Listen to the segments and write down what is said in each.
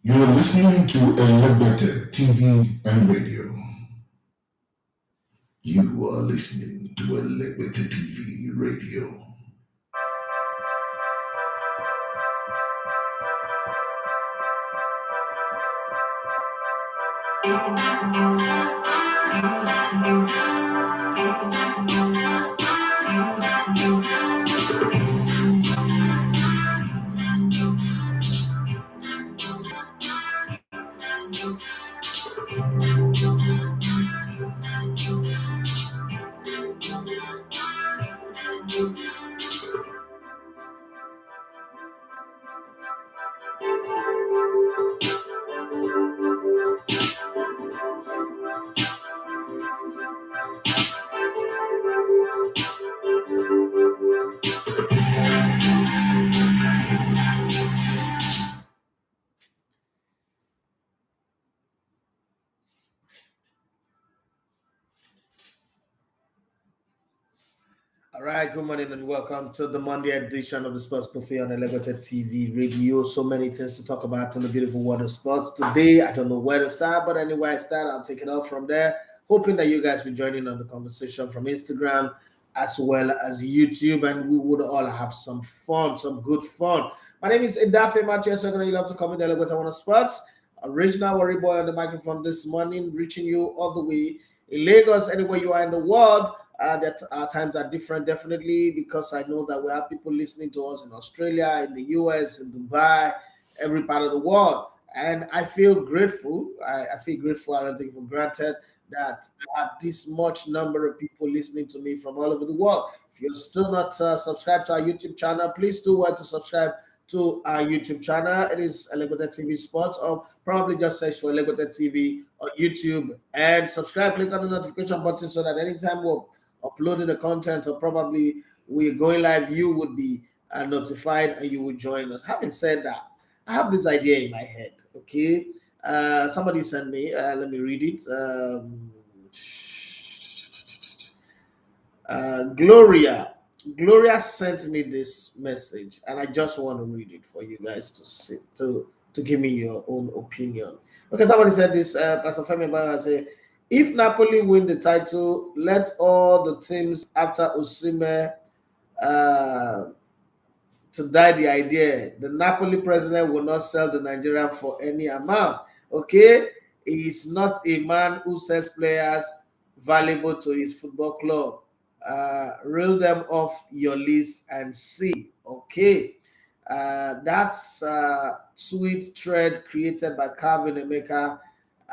You are listening to Elevated TV and Radio. You are listening to Elevated TV Radio. All right, good morning and welcome to the Monday edition of the Sports Buffet on Elevated TV Radio. So many things to talk about in the beautiful world of sports. Today, I don't know where to start, but anywhere I start, I'll take it off from there. Hoping that you guys will join in on the conversation from Instagram as well as YouTube, and we would all have some fun, some good fun. My name is Edafe Matthew. You love to come in Elevated One of Sports. Original Worry Boy on the microphone this morning, reaching you all the way in Lagos, anywhere you are in the world. That our times are different, definitely, because I know that we have people listening to us in Australia, in the US, in Dubai, every part of the world. And I feel grateful. I feel grateful. I don't take it for granted that I have this much number of people listening to me from all over the world. If you're still not subscribed to our YouTube channel, please do want to subscribe to our YouTube channel. It is Elevated TV Sports, or probably just search for Elevated TV on YouTube and subscribe. Click on the notification button so that anytime we're uploading the content or probably we're going live, you would be notified and you would join us. Having said that, I have this idea in my head. Okay, somebody sent me. Let me read it. Gloria sent me this message, and I just want to read it for you guys to see to give me your own opinion. Okay, somebody said this. Pastor Femi Baba said, if Napoli win the title, let all the teams after Osimhen to die the idea. The Napoli president will not sell the Nigerian for any amount. Okay? He is not a man who sells players valuable to his football club. Reel them off your list and see. Okay? That's sweet thread created by Calvin Emeka.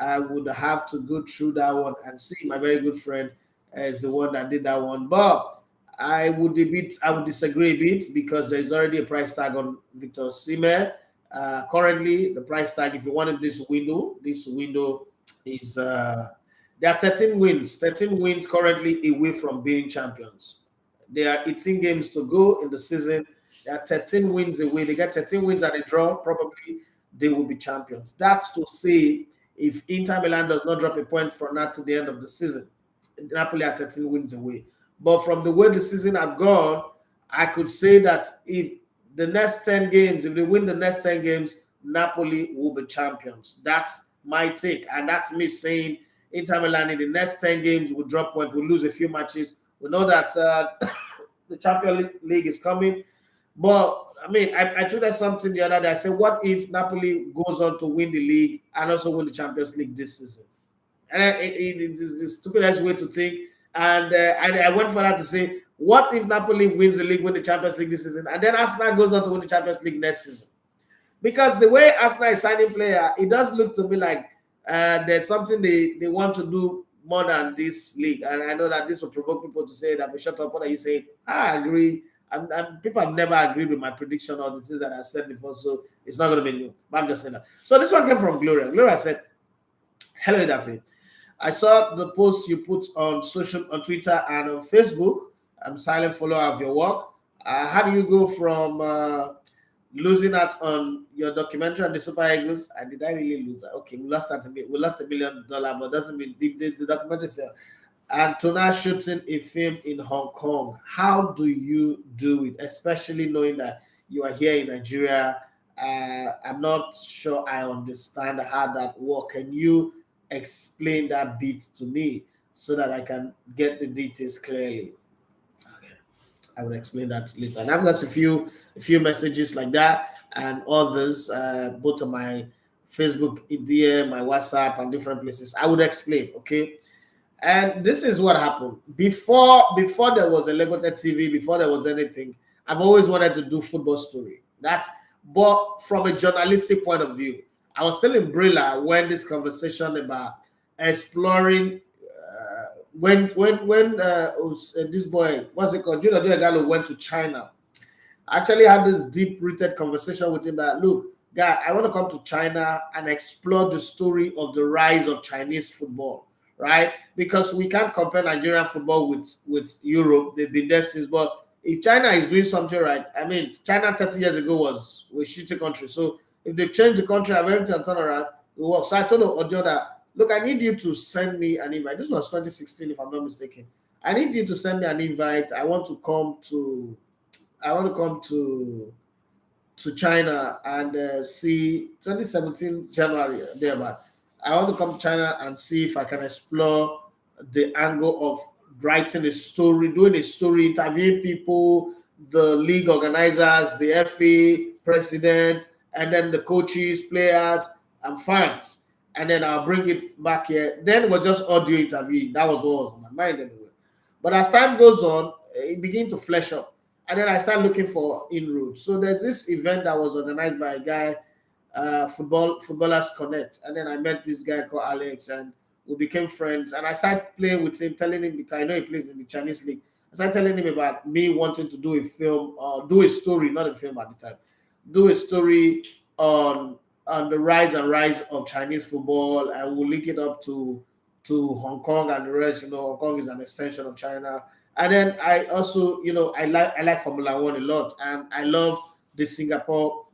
I would have to go through that one and see. My very good friend is the one that did that one. But I would disagree a bit because there is already a price tag on Victor Osimhen. Currently, the price tag, if you wanted this window is there are 13 wins. 13 wins currently away from being champions. There are 18 games to go in the season. There are 13 wins away. They get 13 wins and a draw. Probably they will be champions. That's to say, if Inter Milan does not drop a point from now to the end of the season, Napoli are 13 wins away. But from the way the season has gone, I could say that if the next 10 games, if they win the next 10 games, Napoli will be champions. That's my take. And that's me saying Inter Milan in the next 10 games will drop point, will lose a few matches. We know that the Champions League is coming. But I mean, I tweeted something the other day. I said, what if Napoli goes on to win the league and also win the Champions League this season? And it's the stupidest way to think. And I went for that to say, what if Napoli wins the league, win the Champions League this season, and then Arsenal goes on to win the Champions League next season? Because the way Arsenal is signing player, it does look to me like there's something they want to do more than this league. And I know that this will provoke people to say that, shut up, what are you saying? I agree. And people have never agreed with my prediction or the things that I've said before, so it's not going to be new. But I'm just saying that. So this one came from Gloria. Gloria said, hello, Daphne. I saw the post you put on Twitter and on Facebook. I'm silent follower of your work. How do you go from losing out on your documentary on the Super Eagles? Did I really lose that? Okay, we lost $1 million, but doesn't mean the documentary sale. And to now shooting a film in Hong Kong. How do you do it, especially knowing that you are here in Nigeria I'm not sure I understand how that works. Can you explain that bit to me so that I can get the details clearly? Okay, I will explain that later. And I've got a few messages like that and others, both on my Facebook DM, my WhatsApp, and different places. I would explain. Okay. And this is what happened before there was a Legote TV, before there was anything. I've always wanted to do football story. But from a journalistic point of view, I was still in Brilla when this conversation about exploring when this boy, what's it called, Junior Gallo, went to China. I actually had this deep-rooted conversation with him that, look, guy, I want to come to China and explore the story of the rise of Chinese football, right? Because we can't compare Nigerian football with Europe. They've been there since. But if China is doing something right, I mean, China 30 years ago was a shitty country. So if they change the country and everything and turn around, it will work. So I told Ojo that, look, I need you to send me an invite. This was 2016, if I'm not mistaken. I need you to send me an invite. I want to come to China and see 2017 January thereabout. I want to come to China and see if I can explore the angle of writing a story, doing a story, interviewing people, the league organizers, the FA president, and then the coaches, players, and fans. And then I'll bring it back here. Then it was just audio interview. That was what was on my mind anyway. But as time goes on, it began to flesh up. And then I started looking for inroads. So there's this event that was organized by a guy, Footballers Connect. And then I met this guy called Alex, and we became friends. And I started playing with him, telling him, because I know he plays in the Chinese league. I started telling him about me wanting to do a film, do a story, not a film at the time, do a story on the rise of Chinese football. I will link it up to Hong Kong and the rest. You know, Hong Kong is an extension of China. And then I also, I like Formula One a lot, and I love the Singapore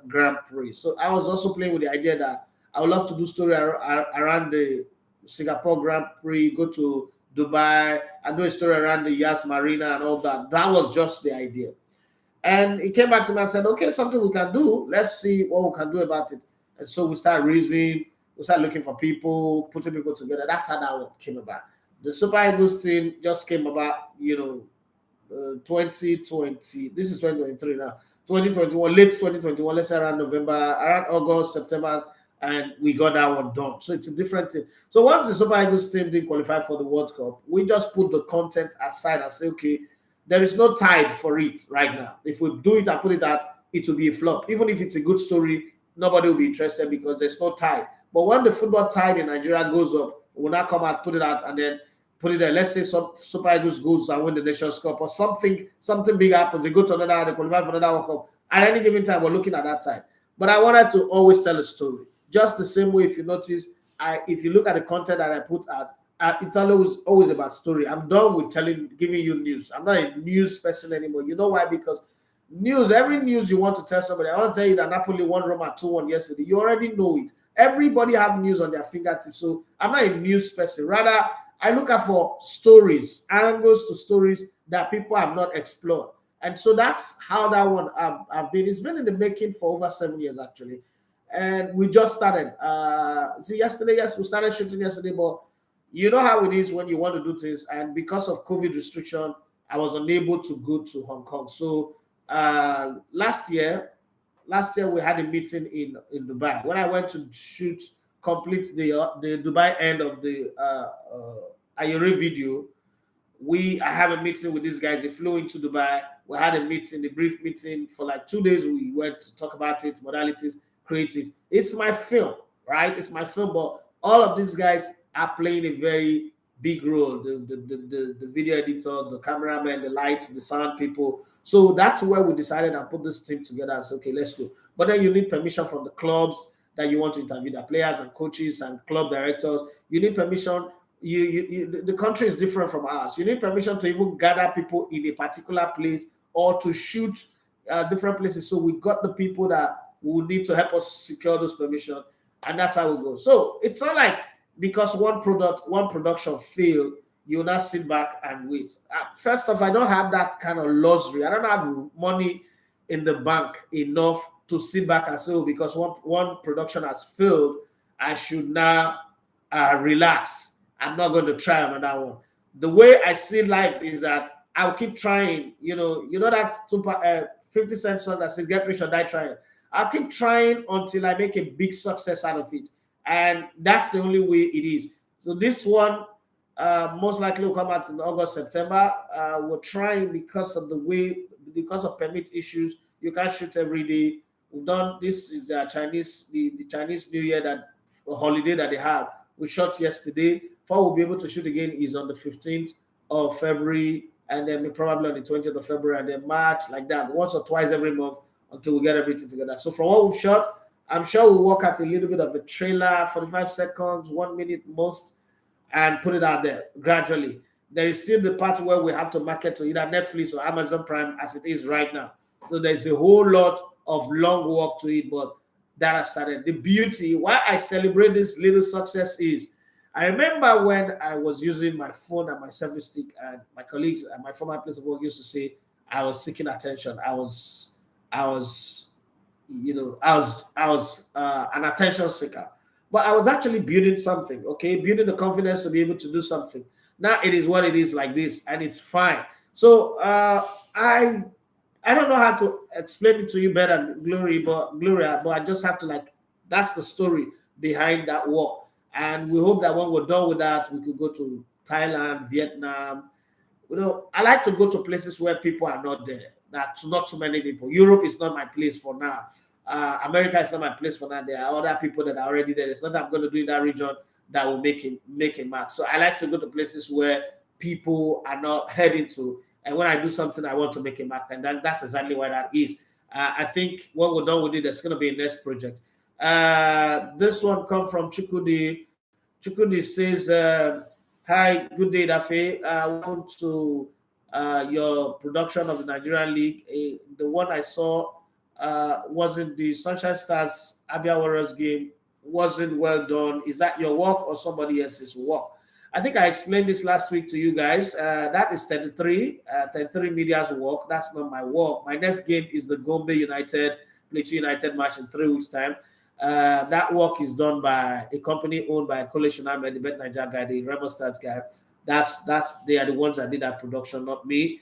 Grand Prix. So I was also playing with the idea that I would love to do story around the Singapore Grand Prix, go to Dubai, and do a story around the Yas Marina and all that. That was just the idea. And he came back to me and said, okay, something we can do. Let's see what we can do about it. And so we started raising, we started looking for people, putting people together. That's how that one came about. The Super Eagles team just came about, 2020. This is 2023 now. 2021, late 2021, let's say around November, around August, September, and we got that one done. So it's a different thing. So once the Super Eagles team didn't qualify for the World Cup, we just put the content aside and say, okay, there is no tide for it right now. If we do it and put it out, it will be a flop. Even if it's a good story, nobody will be interested because there's no tide. But when the football tide in Nigeria goes up, we'll now come out, put it out, and then put it there. Let's say some Super Eagles goes and win the Nations Cup, or something big happens. They go to another, they qualify for another World Cup. At any given time, we're looking at that time. But I wanted to always tell a story. Just the same way, if you notice, if you look at the content that I put out, it's always about story. I'm done with giving you news. I'm not a news person anymore. You know why? Because every news you want to tell somebody, I want to tell you that Napoli won Roma 2-1 yesterday. You already know it. Everybody have news on their fingertips. So I'm not a news person. Rather, I look out for stories, angles to stories that people have not explored. And so that's how that one I've been. It's been in the making for over 7 years, actually. And we just started. We started shooting yesterday, but you know how it is when you want to do things. And because of COVID restriction, I was unable to go to Hong Kong. So last year we had a meeting in Dubai. When I went to complete the Dubai end of the Ayore video, I have a meeting with these guys. They flew into Dubai. We had a meeting, a brief meeting for like 2 days. We went to talk about it, modalities, create it. It's my film, right? It's my film, but all of these guys are playing a very big role. The video editor, the cameraman, the lights, the sound people. So that's where we decided and put this team together and say, okay, let's go. But then you need permission from the clubs that you want to interview, the players and coaches and club directors. You need permission. The country is different from ours. You need permission to even gather people in a particular place or to shoot different places. So we got the people that will need to help us secure those permission, and that's how we go. So it's not like because one production failed, you not sit back and wait. First off, I don't have that kind of luxury. I don't have money in the bank enough to sit back and say, oh, because one production has failed, I should now relax. I'm not going to try another one. The way I see life is that I'll keep trying. You know that 50 Cent song that says "Get rich or die trying." I'll keep trying until I make a big success out of it, and that's the only way it is. So this one most likely will come out in August, September. We're trying because of permit issues. You can't shoot every day. We've done this is the Chinese New Year, that holiday that they have. We shot yesterday. Before we'll be able to shoot again is on the 15th of February, and then probably on the 20th of February, and then March, like that, once or twice every month until we get everything together. So from what we've shot, I'm sure we'll work out a little bit of a trailer, 45 seconds, 1 minute most, and put it out there gradually. There is still the part where we have to market to either Netflix or Amazon Prime as it is right now. So there's a whole lot of long work to it, but that has started. The beauty, why I celebrate this little success is, I remember when I was using my phone and my selfie stick, and my colleagues at my former place of work used to say I was seeking attention. I was an attention seeker. But I was actually building something, okay? Building the confidence to be able to do something. Now it is what it is, like this, and it's fine. So I don't know how to explain it to you better, Gloria, but I just have to, that's the story behind that work. And we hope that when we're done with that, we could go to Thailand, Vietnam. I like to go to places where people are not there. That's not too many people. Europe is not my place for now. America is not my place for now. There are other people that are already there. It's not that I'm going to do in that region that will make a mark. So I like to go to places where people are not heading to. And when I do something, I want to make a mark. And that's exactly what that is. I think when we're done with it, there's going to be a next project. This one comes from Chukudi. Chukudi says, hi, good day, Dafe. Welcome to your production of the Nigerian League. The one I saw wasn't the Sunshine Stars Abia Warriors game, wasn't well done. Is that your work or somebody else's work? I think I explained this last week to you guys. That is 33 Media's work. That's not my work. My next game is the Gombe United Plateau United match in 3 weeks' time. That work is done by a company owned by Coalition Ahmed, the Bet Niger guy, the Remo Stars guy. They are the ones that did that production, not me.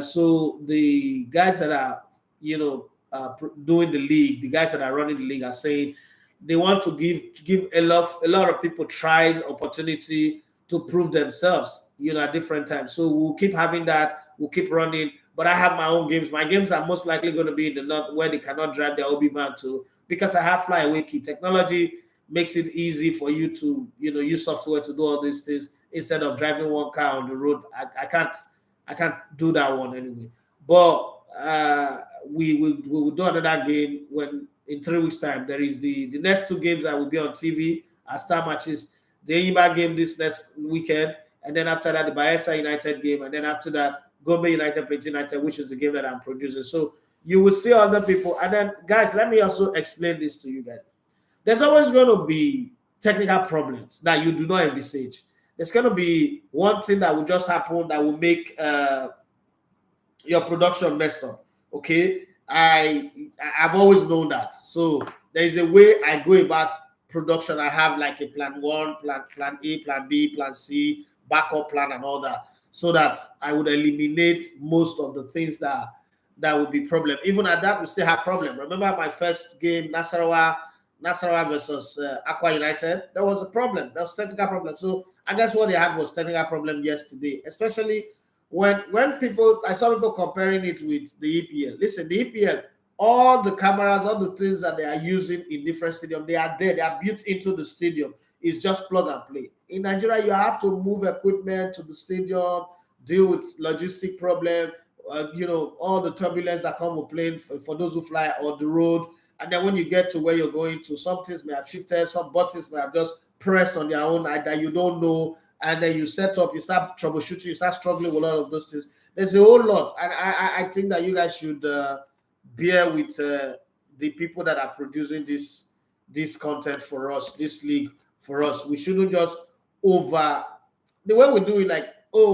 So the guys that are doing the league, the guys that are running the league are saying they want to give a lot of people trying opportunity to prove themselves, at different times. So we'll keep having that. We'll keep running. But I have my own games. My games are most likely going to be in the north where they cannot drive their OB van to, because I have flyaway key. Technology makes it easy for you to, use software to do all these things instead of driving one car on the road. I can't do that one anyway. But we will do another game when in 3 weeks' time. There is the next 2 games that will be on TV as star matches. The Enyimba game this next weekend, and then after that the Bayelsa United game, and then after that Gombe United Plateau United, which is the game that I'm producing. So you will see other people. And then, guys, let me also explain this to you guys. There's always going to be technical problems that you do not envisage. There's going to be one thing that will just happen that will make your production messed up. Okay, I've always known that. So there is a way I go about production. I have like a plan 1, plan A, plan B, plan C, backup plan, and all that, so that I would eliminate most of the things that would be problem. Even at that, we still have problem. Remember my first game, Nasarawa versus Aqua United? There was a problem. There was a technical problem. So I guess what they had was technical problem yesterday, especially when I saw people comparing it with the EPL. Listen, the EPL, all the cameras, all the things that they are using in different stadiums, they are there. They are built into the stadium. It's just plug and play. In Nigeria, you have to move equipment to the stadium, deal with logistic problem, all the turbulence that come with plane for those who fly on the road. And then when you get to where you're going to, some things may have shifted, some buttons may have just pressed on their own that you don't know. And then you set up, you start troubleshooting, you start struggling with a lot of those things. There's a whole lot. And I think that you guys should bear with the people that are producing this content for us, this league for us. We shouldn't just the way we do it,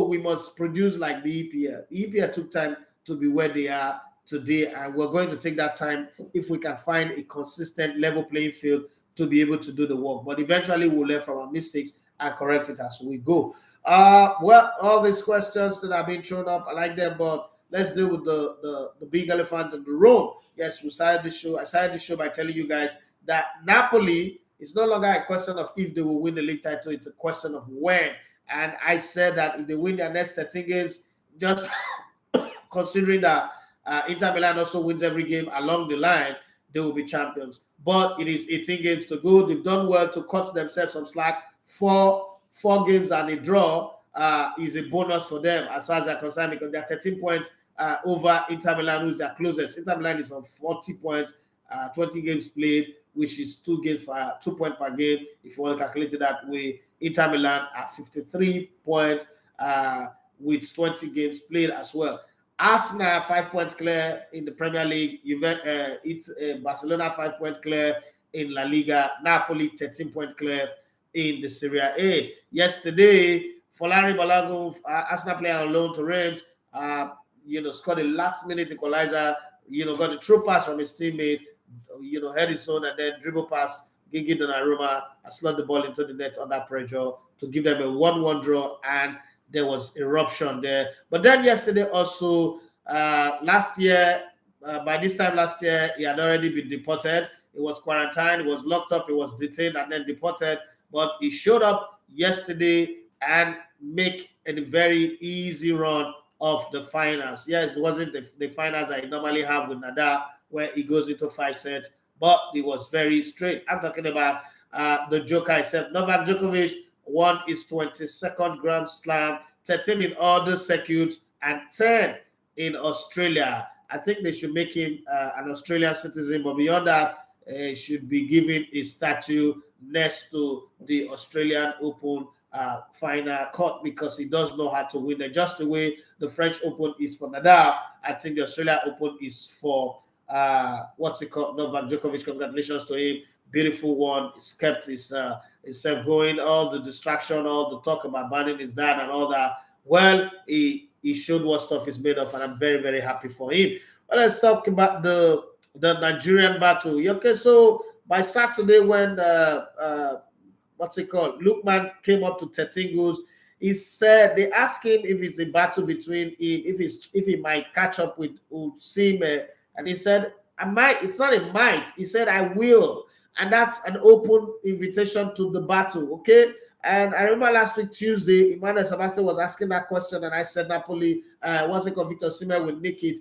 we must produce like the EPL. The EPL took time to be where they are, today, and we're going to take that time if we can find a consistent level playing field to be able to do the work. But eventually we'll learn from our mistakes and correct it as we go. Well, all these questions that have been thrown up, I like them, but let's deal with the big elephant in the room. Yes, we started the show. I started the show by telling you guys that Napoli is no longer a question of if they will win the league title, it's a question of when. And I said that if they win their next 13 games, just considering that Inter Milan also wins every game along the line, they will be champions. But it is 18 games to go. They've done well to cut themselves some slack. Four games and a draw is a bonus for them as far as they're concerned, because they're 13 points over Inter Milan, who's their closest. Inter Milan is on 40 points, 20 games played, which is 2 points per game. If you want to calculate it that way, Inter Milan at 53 points with 20 games played as well. Arsenal 5 points clear in the Premier League. Barcelona 5 points clear in La Liga. Napoli 13 points clear in the Serie A. Yesterday, Folari Balogun, Arsenal player on loan to Reims, scored a last-minute equalizer. Got a through pass from his teammate. Head his own and then dribble pass. Gigi Donnarumma slot the ball into the net under pressure to give them a 1-1 draw, and there was eruption there. But then yesterday also, last year, by this time last year, he had already been deported. He was quarantined, he was locked up, he was detained and then deported. But he showed up yesterday and make a very easy run of the finals. Yes, it wasn't the finals that he normally have with Nadal, where he goes into 5 sets, but it was very straight. I'm talking about the Joker himself. Novak Djokovic won his 22nd Grand Slam, 13 in other circuits, and 10 in Australia. I think they should make him an Australian citizen, but beyond that, should be given a statue next to the Australian Open final court, because he does know how to win it. Just the way the French Open is for Nadal, I think the Australian Open is for Novak Djokovic. Congratulations to him. Beautiful one. He's kept himself going. All the distraction, all the talk about banning his dad and all that. Well, he showed what stuff is made of, and I'm very, very happy for him. Well, let's talk about the Nigerian battle. Okay, so by Saturday when Lookman came up to 13 goals, he said they asked him if it's a battle between him, if he might catch up with Osimhen, and he said, I might. It's not a might. He said, I will. And that's an open invitation to the battle, okay? And I remember last week, Tuesday, Emmanuel Sebastian was asking that question, and I said Napoli, Victor Osimhen will make it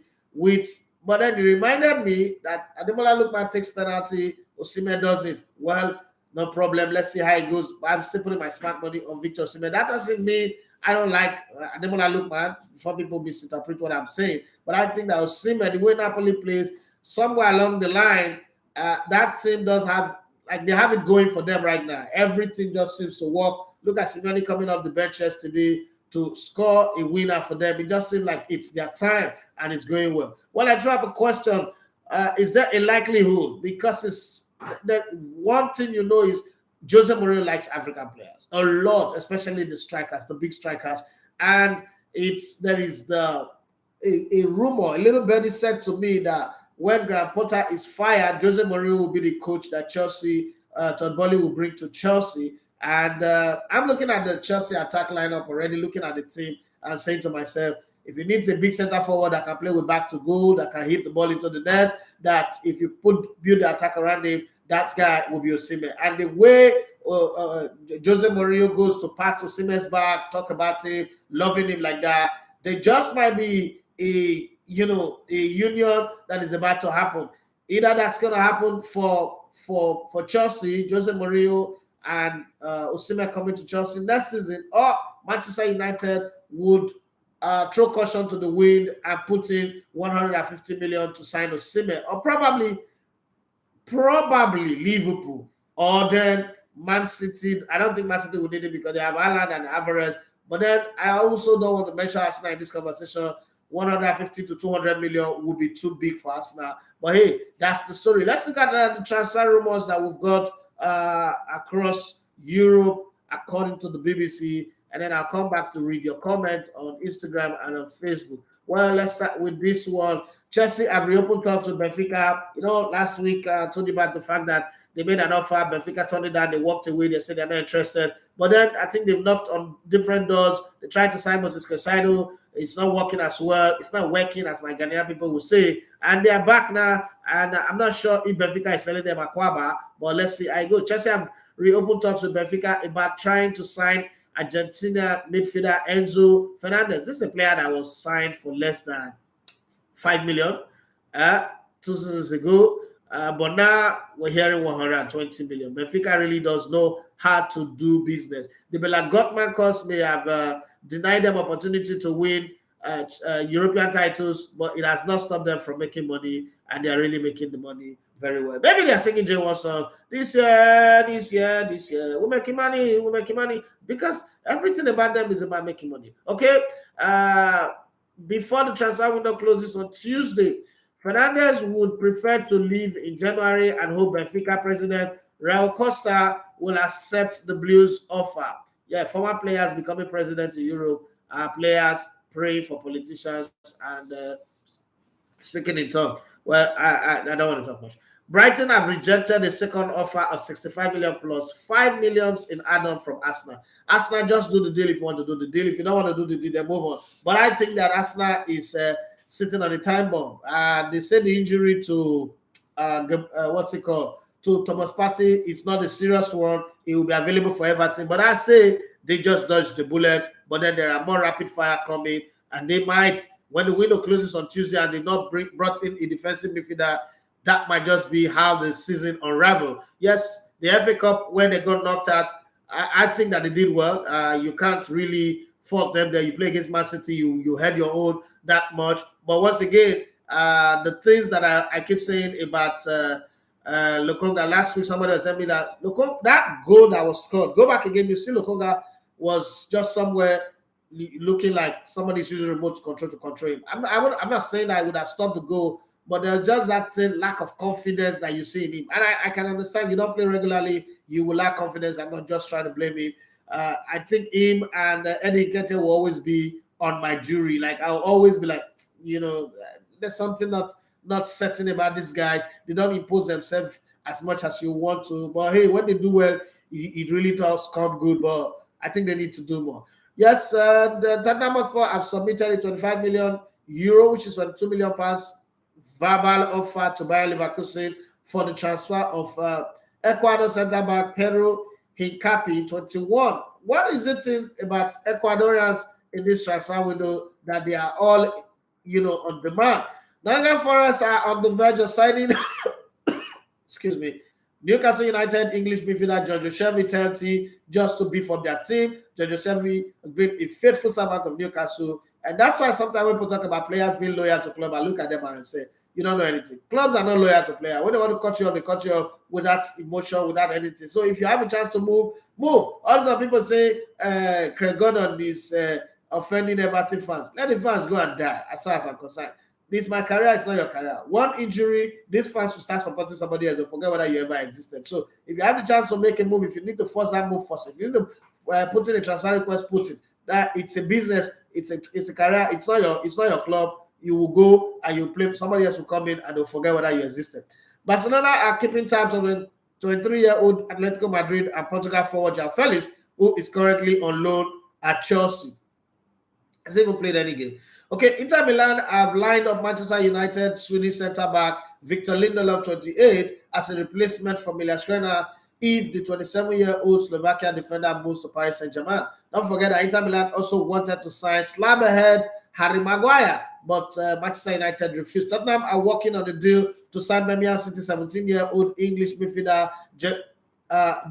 but then he reminded me that Ademola Lookman takes penalty, Osimhen does it. Well, no problem. Let's see how it goes. I'm still putting my smart money on Victor Osimhen. That doesn't mean I don't like Ademola Lookman. Some people misinterpret what I'm saying. But I think that Osimhen, the way Napoli plays, somewhere along the line, that team does have, they have it going for them right now. Everything just seems to work. Look at Simeone coming off the bench yesterday to score a winner for them. It just seems like it's their time and it's going well. Well, I drop a question. Is there a likelihood? Because it's the one thing you know is Jose Mourinho likes African players a lot, especially the strikers, the big strikers. And there is a rumor, a little birdie said to me that when Graham Potter is fired, Jose Mourinho will be the coach that Todd Boehly will bring to Chelsea. And I'm looking at the Chelsea attack lineup already, looking at the team and saying to myself, if he needs a big center forward that can play with back to goal, that can hit the ball into the net, that if you build the attack around him, that guy will be Osimhen. And the way Jose Mourinho goes to pat Osimhen's back, talk about him, loving him like that, there just might be a union that is about to happen. Either that's going to happen for Chelsea, Jose Mourinho and Osimhen coming to Chelsea next season, or Manchester United would throw caution to the wind and put in 150 million to sign Osimhen, or probably Liverpool, or then Man City. I don't think Man City would need it because they have Haaland and Alvarez. But then I also don't want to mention Arsenal in this conversation. 150 to 200 million would be too big for Arsenal. But hey, that's the story. Let's look at the transfer rumors that we've got across Europe, according to the BBC. And then I'll come back to read your comments on Instagram and on Facebook. Well, let's start with this one. Chelsea have reopened talks with Benfica. You know, last week I told you about the fact that they made an offer. Benfica turned it down. They walked away. They said they're not interested. But then I think they've knocked on different doors. They tried to sign Moises Caicedo. It's not working as well. It's not working, as my Ghanaian people will say. And they are back now. And I'm not sure if Benfica is selling them Aquaba. But let's see. I go. Chelsea have reopened talks with Benfica about trying to sign Argentina midfielder Enzo Fernandez. This is a player that was signed for less than 5 million 2 seasons ago. But now we're hearing 120 million. Benfica really does know how to do business. The Bela Gottman course may have denied them opportunity to win European titles, but it has not stopped them from making money, and they are really making the money very well. Maybe they are singing J1 song this year. We're making money, because everything about them is about making money. Okay. Before the transfer window closes on Tuesday, Fernandez would prefer to leave in January and hope Benfica president Rui Costa will accept the Blues' offer. Yeah, former players becoming president in Europe, players praying for politicians and speaking in tongue. Well, I don't want to talk much. Brighton have rejected a second offer of 65 million plus 5 million in add-on from Arsenal. Arsenal, just do the deal if you want to do the deal. If you don't want to do the deal, then move on. But I think that Arsenal is sitting on a time bomb. They said the injury to to Thomas Partey is not a serious one. It will be available for Everton. But I say they just dodged the bullet. But then there are more rapid fire coming, and they might, when the window closes on Tuesday and they not brought in a defensive midfielder, that might just be how the season unraveled. Yes, the FA Cup, when they got knocked out, I think that they did well. You can't really fault them there. You play against Man City, you had your own that much. But once again, the things that I keep saying about Lokonga, last week somebody was telling me that that goal that was scored, go back again, you see Lokonga was just somewhere looking like somebody's using remote control to control him. I'm not saying that I would have stopped the goal, but there's just that lack of confidence that you see in him. And I can understand you don't play regularly, you will lack confidence. I'm not just trying to blame him. I think him and Eddie Nketiah will always be on my jury. Like, I'll always be like, there's something not certain about these guys. They don't impose themselves as much as you want to. But hey, when they do well, it really does come good. But I think they need to do more. Yes, the Tottenham Hotspur have submitted a 25 million euro, which is 22 million pounds, verbal offer to Bayer Leverkusen for the transfer of Ecuador centre-back Piero Hincapie, 21. What is it about Ecuadorians in this transfer window that they are all, on demand? Nottingham Forest are on the verge of signing, excuse me, Newcastle United English midfielder Jonjo Shelvey 30 just to beef up their team. Jonjo Shelvey has been a faithful servant of Newcastle, and that's why sometimes when people talk about players being loyal to club, I look at them and say, you don't know anything. Clubs are not loyal to players. When they want to cut you off, they cut you off without emotion, without anything. So if you have a chance to move. Also, people say Craig Gordon is offending Everton fans. Let the fans go and die, as far as I'm concerned. This is my career, it's not your career. One injury, these fans will start supporting somebody else. They forget whether you ever existed. So if you have the chance to make a move, if you need to force that move, force it. If you need to put in a transfer request, put it. That it's a business, it's a career, it's not your club. You will go and you play, somebody else will come in and they'll forget whether you existed. Barcelona are keeping tabs on the 23-year-old Atletico Madrid and Portugal forward Felix, who is currently on loan at Chelsea. Has even played any game. Okay, Inter Milan have lined up Manchester United Swedish centre-back Victor Lindelof, 28, as a replacement for Milan Skriniar if the 27-year-old Slovakian defender moves to Paris Saint-Germain. Don't forget that Inter Milan also wanted to sign slab-ahead Harry Maguire, but Manchester United refused. Tottenham are working on the deal to sign Birmingham City 17-year-old English midfielder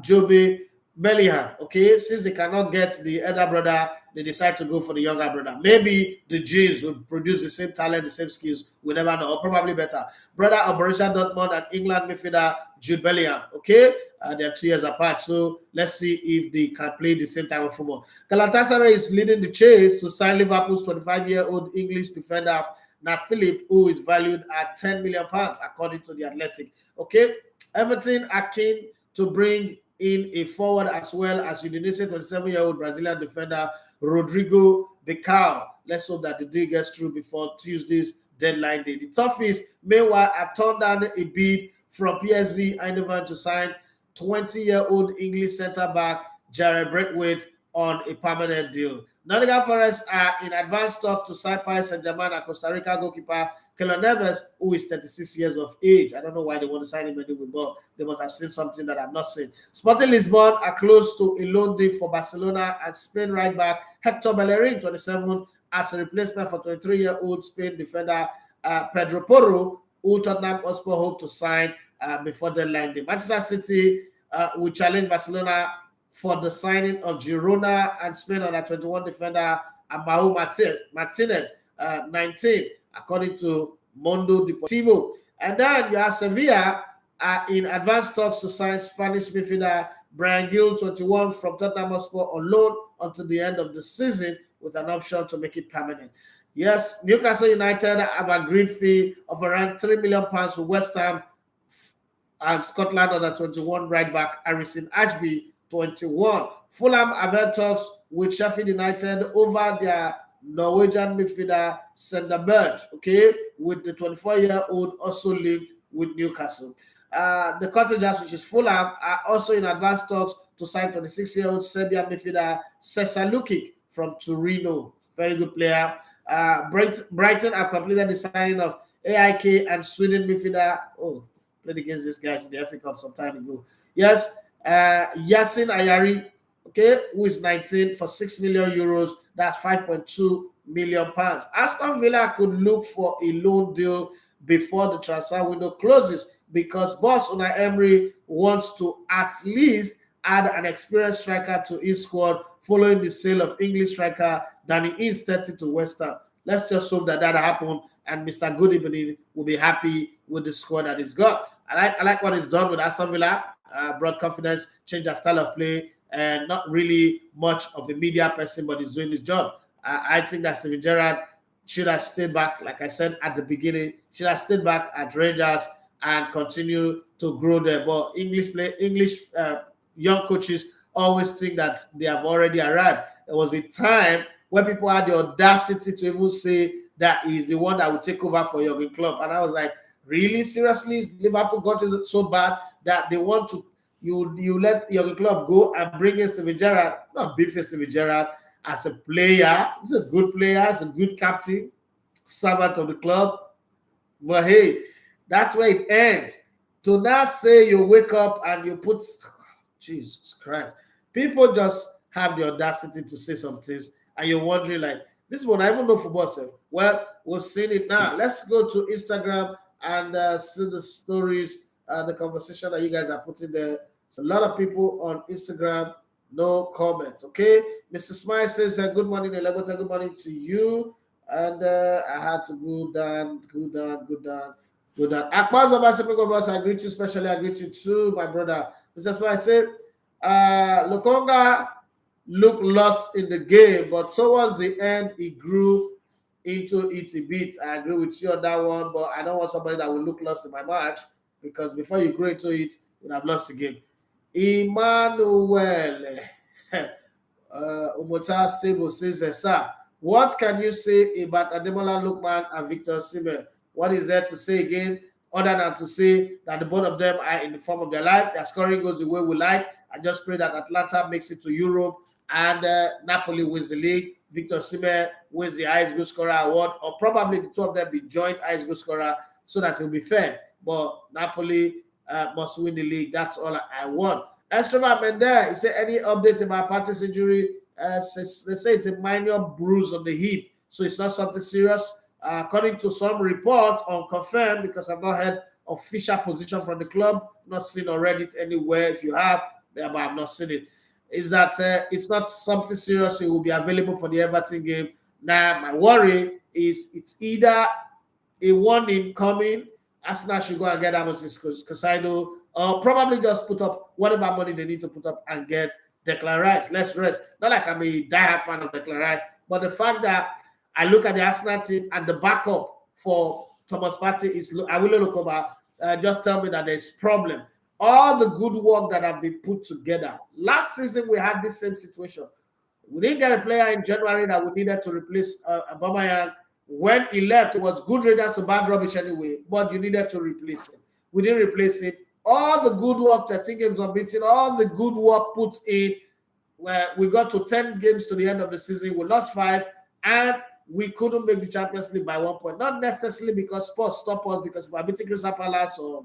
Jobe Bellingham. Okay, since they cannot get the elder brother, they decide to go for the younger brother. Maybe the G's will produce the same talent, the same skills. We never know, or probably better. Brother of Borussia Dortmund and England midfielder Jude Bellingham. Okay, they're 2 years apart. So let's see if they can play the same type of football. Galatasaray is leading the chase to sign Liverpool's 25-year-old English defender Nat Phillip, who is valued at £10 million, according to the Athletic. Okay, Everton are keen to bring in a forward as well as Udinese 27-year-old Brazilian defender Rodrigo Becao. Let's hope that the deal gets through before Tuesday's deadline day. The Toffees, meanwhile, have turned down a bid from PSV Eindhoven to sign 20-year-old English centre-back Jared Braithwaite on a permanent deal. Nottingham Forest are in advanced talk to sign Paris Saint-Germain and Costa Rica goalkeeper Keylor Navas, who is 36 years of age. I don't know why they want to sign him anyway, but they must have seen something that I've not seen. Sporting Lisbon are close to a loan deal for Barcelona and Spain right back Hector Bellerin, 27, as a replacement for 23-year-old Spain defender Pedro Porro, who Tottenham Hotspur hope to sign before deadline day. Manchester City will challenge Barcelona for the signing of Girona and Spain under 21 defender Amau Martinez, 19, according to Mundo Deportivo. And then you have Sevilla in advanced talks to sign Spanish midfielder Brian Gill, 21, from Tottenham Hotspur on loan until the end of the season with an option to make it permanent. Yes, Newcastle United have agreed fee of around £3 million for West Ham and Scotland under 21 right back Harrison Ashby, 21. Fulham have had talks with Sheffield United over their Norwegian midfielder Sander Berge, okay, with the 24-year-old also linked with Newcastle. The Cottagers, which is Fulham, are also in advanced talks to sign 26-year-old Serbian midfielder Cesar Lukic from Torino. Very good player. Brighton have completed the signing of AIK and Sweden midfielder. Oh, played against these guys in the FA Cup some time ago. Yes, Yasin Ayari, okay, who is 19 for €6 million. That's 5.2 million pounds. Aston Villa could look for a loan deal before the transfer window closes because boss Unai Emery wants to at least add an experienced striker to his squad following the sale of English striker Danny Ings 30 to West Ham. Let's just hope that happens and Mr. Good Evening will be happy with the squad that he's got. I like what he's done with Aston Villa. Brought confidence, changed their style of play, and not really much of a media person, but he's doing his job. I think that Steven Gerrard should have stayed back, like I said at the beginning, should have stayed back at Rangers and continue to grow there. But English young coaches always think that they have already arrived. There was a time when people had the audacity to even say that he's the one that will take over for Jurgen Klopp. And I was like, really? Seriously? Liverpool got it so bad that they want to, you let Jurgen Klopp go and bring in Steven Gerrard, not beefing Steven Gerrard as a player. He's a good player, he's a good captain, servant of the club. But hey, that's where it ends. To now say you wake up and you put, Jesus Christ, people just have the audacity to say some things and you're wondering like, this one, I even know football self. Well, we've seen it now. Let's go to Instagram and see the stories, the conversation that you guys are putting there. It's a lot of people on Instagram, no comments. Okay, Mr. Smile says, good morning, Elegota. Good morning to you. And I had to go down. Akbaz Baba Sepikobas, I greet you, especially I greet you too, my brother. Mr. Smile said, Lokonga looked lost in the game, but towards the end, he grew into it a bit. I agree with you on that one, but I don't want somebody that will look lost in my match because before you grow into it, you would have lost the game. Emmanuel Umota Stable says, sir, what can you say about Ademola Lookman and Victor Osimhen? What is there to say again, other than to say that the both of them are in the form of their life? Their scoring goes the way we like. I just pray that Atlanta makes it to Europe and Napoli wins the league. Victor Osimhen wins the highest goal scorer award, or probably the two of them be joint highest goal scorer so that it will be fair. But Napoli must win the league. That's all I want. Esteban Mendez, he said, any update about Partey's injury? They say it's a minor bruise on the hip, so it's not something serious. According to some report, unconfirmed, because I've not heard official position from the club, not seen on Reddit anywhere. If you have, but I've not seen it. Is that it's not something serious. It will be available for the Everton game. Now, my worry is it's either a warning coming, Arsenal should go and get Moises Caicedo, or probably just put up whatever money they need to put up and get Declan Rice. Let's rest. Not like I'm a diehard fan of Declan Rice, but the fact that I look at the Arsenal team and the backup for Thomas Partey is, I will look over, just tell me that there's problem. All the good work that have been put together. Last season, we had this same situation. We didn't get a player in January that we needed to replace Aubameyang. When he left, it was good readers to bad rubbish anyway, but you needed to replace him. We didn't replace him. All the good work, 13 games unbeaten, all the good work put in, where we got to 10 games to the end of the season, we lost 5, and we couldn't make the Champions League by 1 point. Not necessarily because sports stopped us, because if I beat Crystal Palace or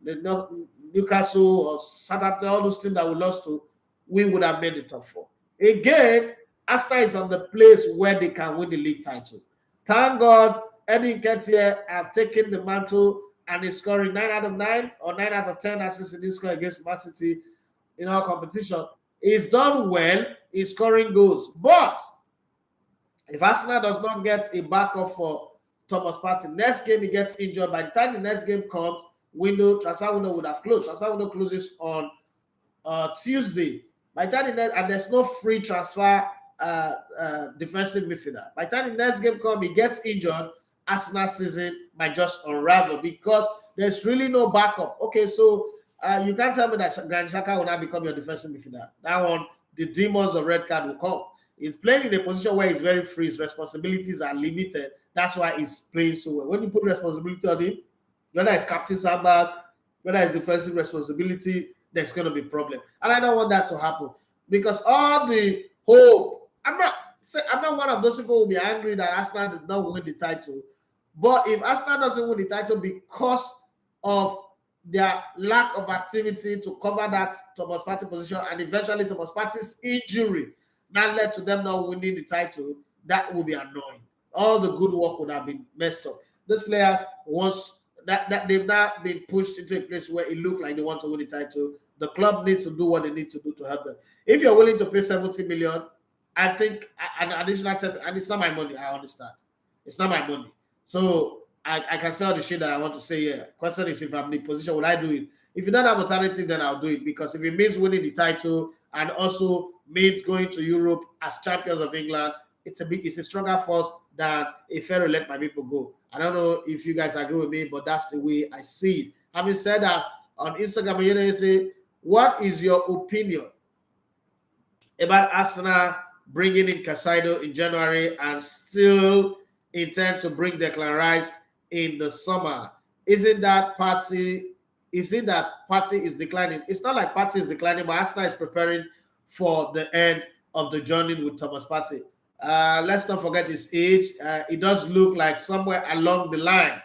the Newcastle or Southampton, all those teams that we lost to, we would have made the top 4. Again, Arsenal is on the place where they can win the league title. Thank God, Eddie Nketiah have taken the mantle and is scoring 9 out of 9 or 9 out of 10 assists in this score against Man City in our competition. He's done well, he's scoring goals. But if Arsenal does not get a backup for Thomas Partey, next game he gets injured. By the time the next game comes, transfer window would have closed. Transfer window closes on Tuesday. By the time and there's no free transfer defensive midfielder. By the time the next game comes, he gets injured, Arsenal season might just unravel because there's really no backup. Okay, so you can't tell me that Granit Xhaka will not become your defensive midfielder. That one, the demons of red card will come. He's playing in a position where he's very free. His responsibilities are limited. That's why he's playing so well. When you put responsibility on him, whether it's captain sandbag, whether it's defensive responsibility, there's going to be a problem. And I don't want that to happen because all the hope, I'm not one of those people who will be angry that Arsenal did not win the title. But if Arsenal doesn't win the title because of their lack of activity to cover that Thomas Partey position and eventually Thomas Partey's injury that led to them not winning the title, that will be annoying. All the good work would have been messed up. Those players, once that they've now been pushed into a place where it looked like they want to win the title, the club needs to do what they need to do to help them. If you're willing to pay 70 million, I think an additional 10, and it's not my money, I understand. It's not my money. So I can say all the shit that I want to say here. Question is, if I'm in the position, will I do it? If you don't have alternative, then I'll do it. Because if it means winning the title and also means going to Europe as champions of England, it's a stronger force than a fair let my people go. I don't know if you guys agree with me, but that's the way I see it. Having said that, on Instagram, you say, what is your opinion about Arsenal bringing in Caicedo in January and still intend to bring Declan Rice in the summer? Isn't that Partey is declining? It's not like Partey is declining, but Arsenal is preparing for the end of the journey with Thomas Partey. Let's not forget his age. It does look like somewhere along the line,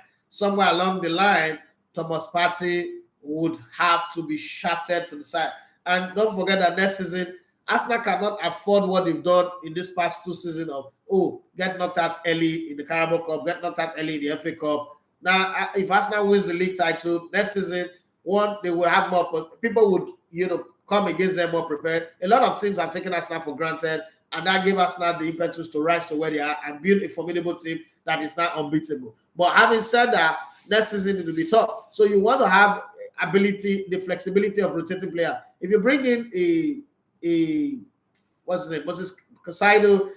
Thomas Partey would have to be shafted to the side. And don't forget that next season, Arsenal cannot afford what they've done in this past 2 seasons of, get knocked out early in the Carabao Cup, get knocked out early in the FA Cup. Now, if Arsenal wins the league title next season, they will have more, people would, come against them more prepared. A lot of teams have taken Arsenal for granted, and that gave Arsenal the impetus to rise to where they are and build a formidable team that is now unbeatable. But having said that, next season it will be tough. So you want to have the flexibility of rotating player. If you bring in what's his name, Moises Caicedo,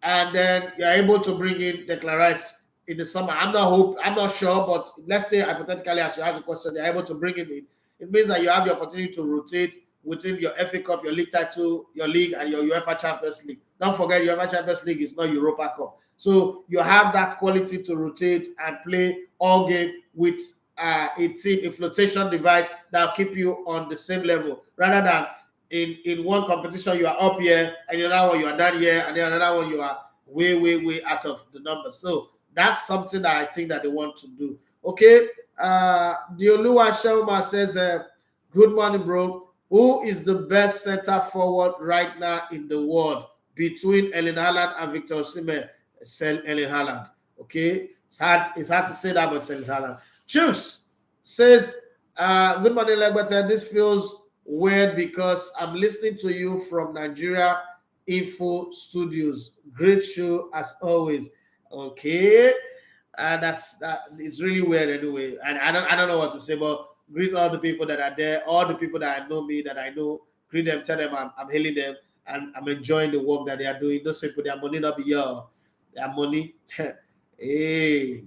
and then you're able to bring in Declan Rice in the summer, I'm not sure, but let's say hypothetically, as you ask the question, they're able to bring him in. It means that you have the opportunity to rotate within your FA Cup, your league title, your league, and your UEFA Champions League. Don't forget, UEFA Champions League is not Europa Cup. So you have that quality to rotate and play all game with a team, a flotation device that will keep you on the same level, rather than in one competition you are up here, and in another one you are down here, and in another one you are way, way, way out of the numbers. So that's something that I think that they want to do. Okay. Dioluwa Shelma says, good morning, bro. Who is the best center forward right now in the world between Erling Haaland and Victor Osimhen? Erling Haaland. Okay. It's hard to say that, but Erling Haaland. Chooks says, good morning, Legbete. This feels weird because I'm listening to you from Nigeria Info Studios. Great show as always. Okay. It's really weird anyway. And I don't know what to say, but greet all the people that are there, all the people that know me, that I know. Greet them, tell them I'm hailing them, and I'm enjoying the work that they are doing. Those people, their money not be here. Their money. Hey.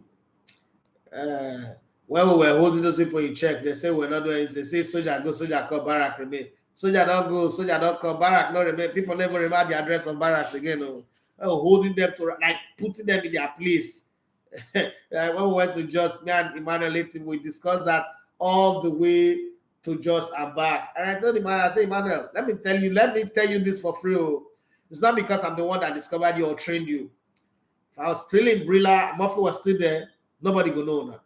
When we were holding those people in check, they say we're not doing anything. They say soldier go, soldier come, barrack remain. Soldier don't go, soldier don't come, barrack not remain. People never remember the address of barracks again. holding them to, like, putting them in their place. When we went to Jos, me and Emmanuel we discussed that all the way to Jos and back. And I told Emmanuel, I said, Emmanuel, let me tell you this for free. It's not because I'm the one that discovered you or trained you. If I was still in Brilla, Murphy was still there, nobody go know now.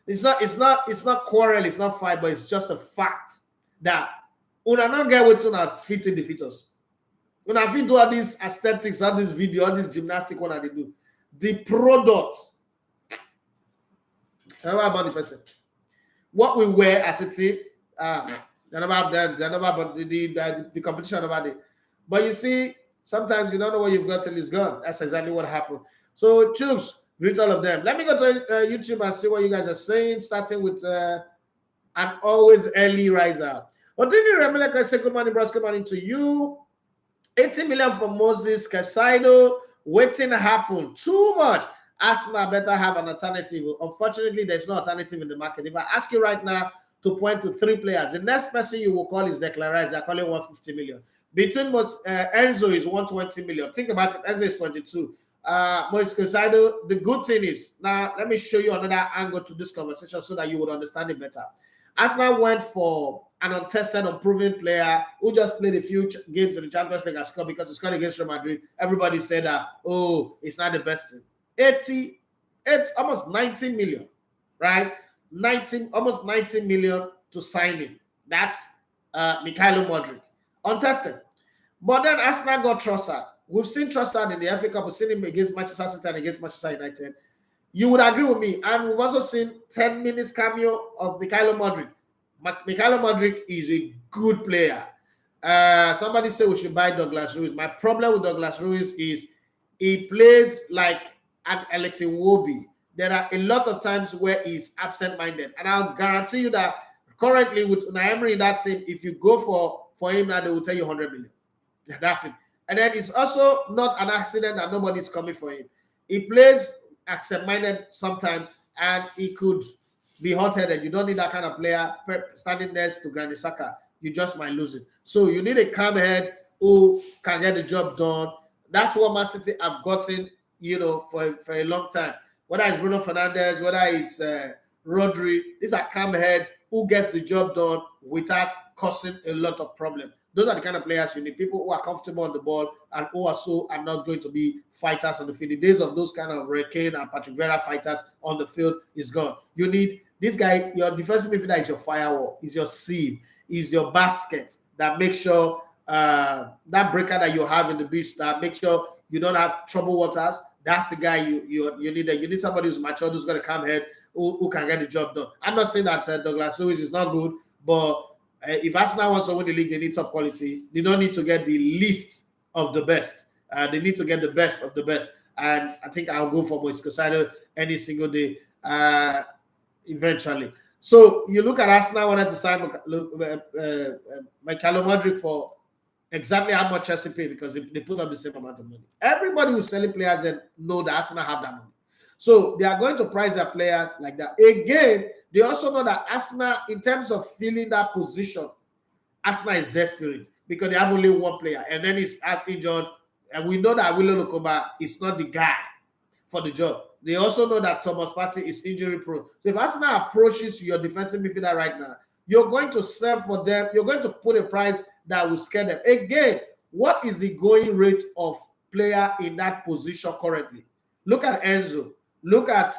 It's not quarrel, it's not fight, but it's just a fact that una not get what una fit in defeat us. Una fit do all these aesthetics, all this video, all this gymnastic one that they do. The product. How about the person? What we wear as a team, the competition about it. But you see, sometimes you don't know what you've got till it's gone. That's exactly what happened. So choose, greet all of them. Let me go to YouTube and see what you guys are saying, starting with an always early riser. Odini Remeleka say good morning, bros. Good morning to you. 80 million from Moises Caicedo. Waiting to happen. Too much. Arsenal better have an alternative. Unfortunately, there's no alternative in the market. If I ask you right now to point to 3 players, the next person you will call is Declan Rice. They're calling 150 million. Between Enzo is 120 million. Think about it. Enzo is 22. Moises Caicedo, the good thing is, now let me show you another angle to this conversation so that you would understand it better. Arsenal went for an untested, unproven player who just played a few games in the Champions League and scored because he scored against Real Madrid. Everybody said that, oh, it's not the best thing. it's almost 19 million, right? Almost 19 million to sign him. That's Mikhailo Modric. Untested. But then Arsenal got Trossard. We've seen Trossard in the FA Cup. We've seen him against Manchester City and against Manchester United. You would agree with me. And we've also seen 10 minutes cameo of Mikhailo Modric. Mikhailo Modric is a good player. Somebody said we should buy Douglas Luiz. My problem with Douglas Luiz is he plays like an Alex Iwobi. There are a lot of times where he's absent-minded. And I'll guarantee you that currently with Unai Emery in that team, if you go for him now, they will tell you 100 million. That's it. And then it's also not an accident that nobody's coming for him. He plays absent-minded sometimes, and he could be hot-headed. You don't need that kind of player standing next to Granit Xhaka. You just might lose it. So you need a calm head who can get the job done. That's what Man City have gotten, for a long time. Whether it's Bruno Fernandez, whether it's Rodri, these are calm heads who gets the job done without causing a lot of problems. Those are the kind of players you need. People who are comfortable on the ball and who are not going to be fighters on the field. The days of those kind of Requena and Patrick Vieira fighters on the field is gone. You need this guy. Your defensive midfielder is your firewall, is your sieve, is your basket that makes sure that breaker that you have in the beach, that make sure you don't have trouble waters. That's the guy you need. You need somebody who's mature, who's got a calm head, who can get the job done. I'm not saying that Douglas Luiz is not good, but if Arsenal wants to win the league, they need top quality. They don't need to get the least of the best. They need to get the best of the best. And I think I'll go for Moises Caicedo any single day eventually. So you look at Arsenal wanted to sign Mikhailo Modric for exactly how much Chelsea paid because they put up the same amount of money. Everybody who's selling players then know that Arsenal have that money. So they are going to price their players like that. Again, they also know that Arsenal, in terms of filling that position, Arsenal is desperate because they have only one player and then he's out injured. And we know that William Lokoba is not the guy for the job. They also know that Thomas Partey is injury prone. So if Arsenal approaches your defensive midfielder right now, you're going to sell for them. You're going to put a price that will scare them. Again, what is the going rate of player in that position currently? Look at Enzo. Look at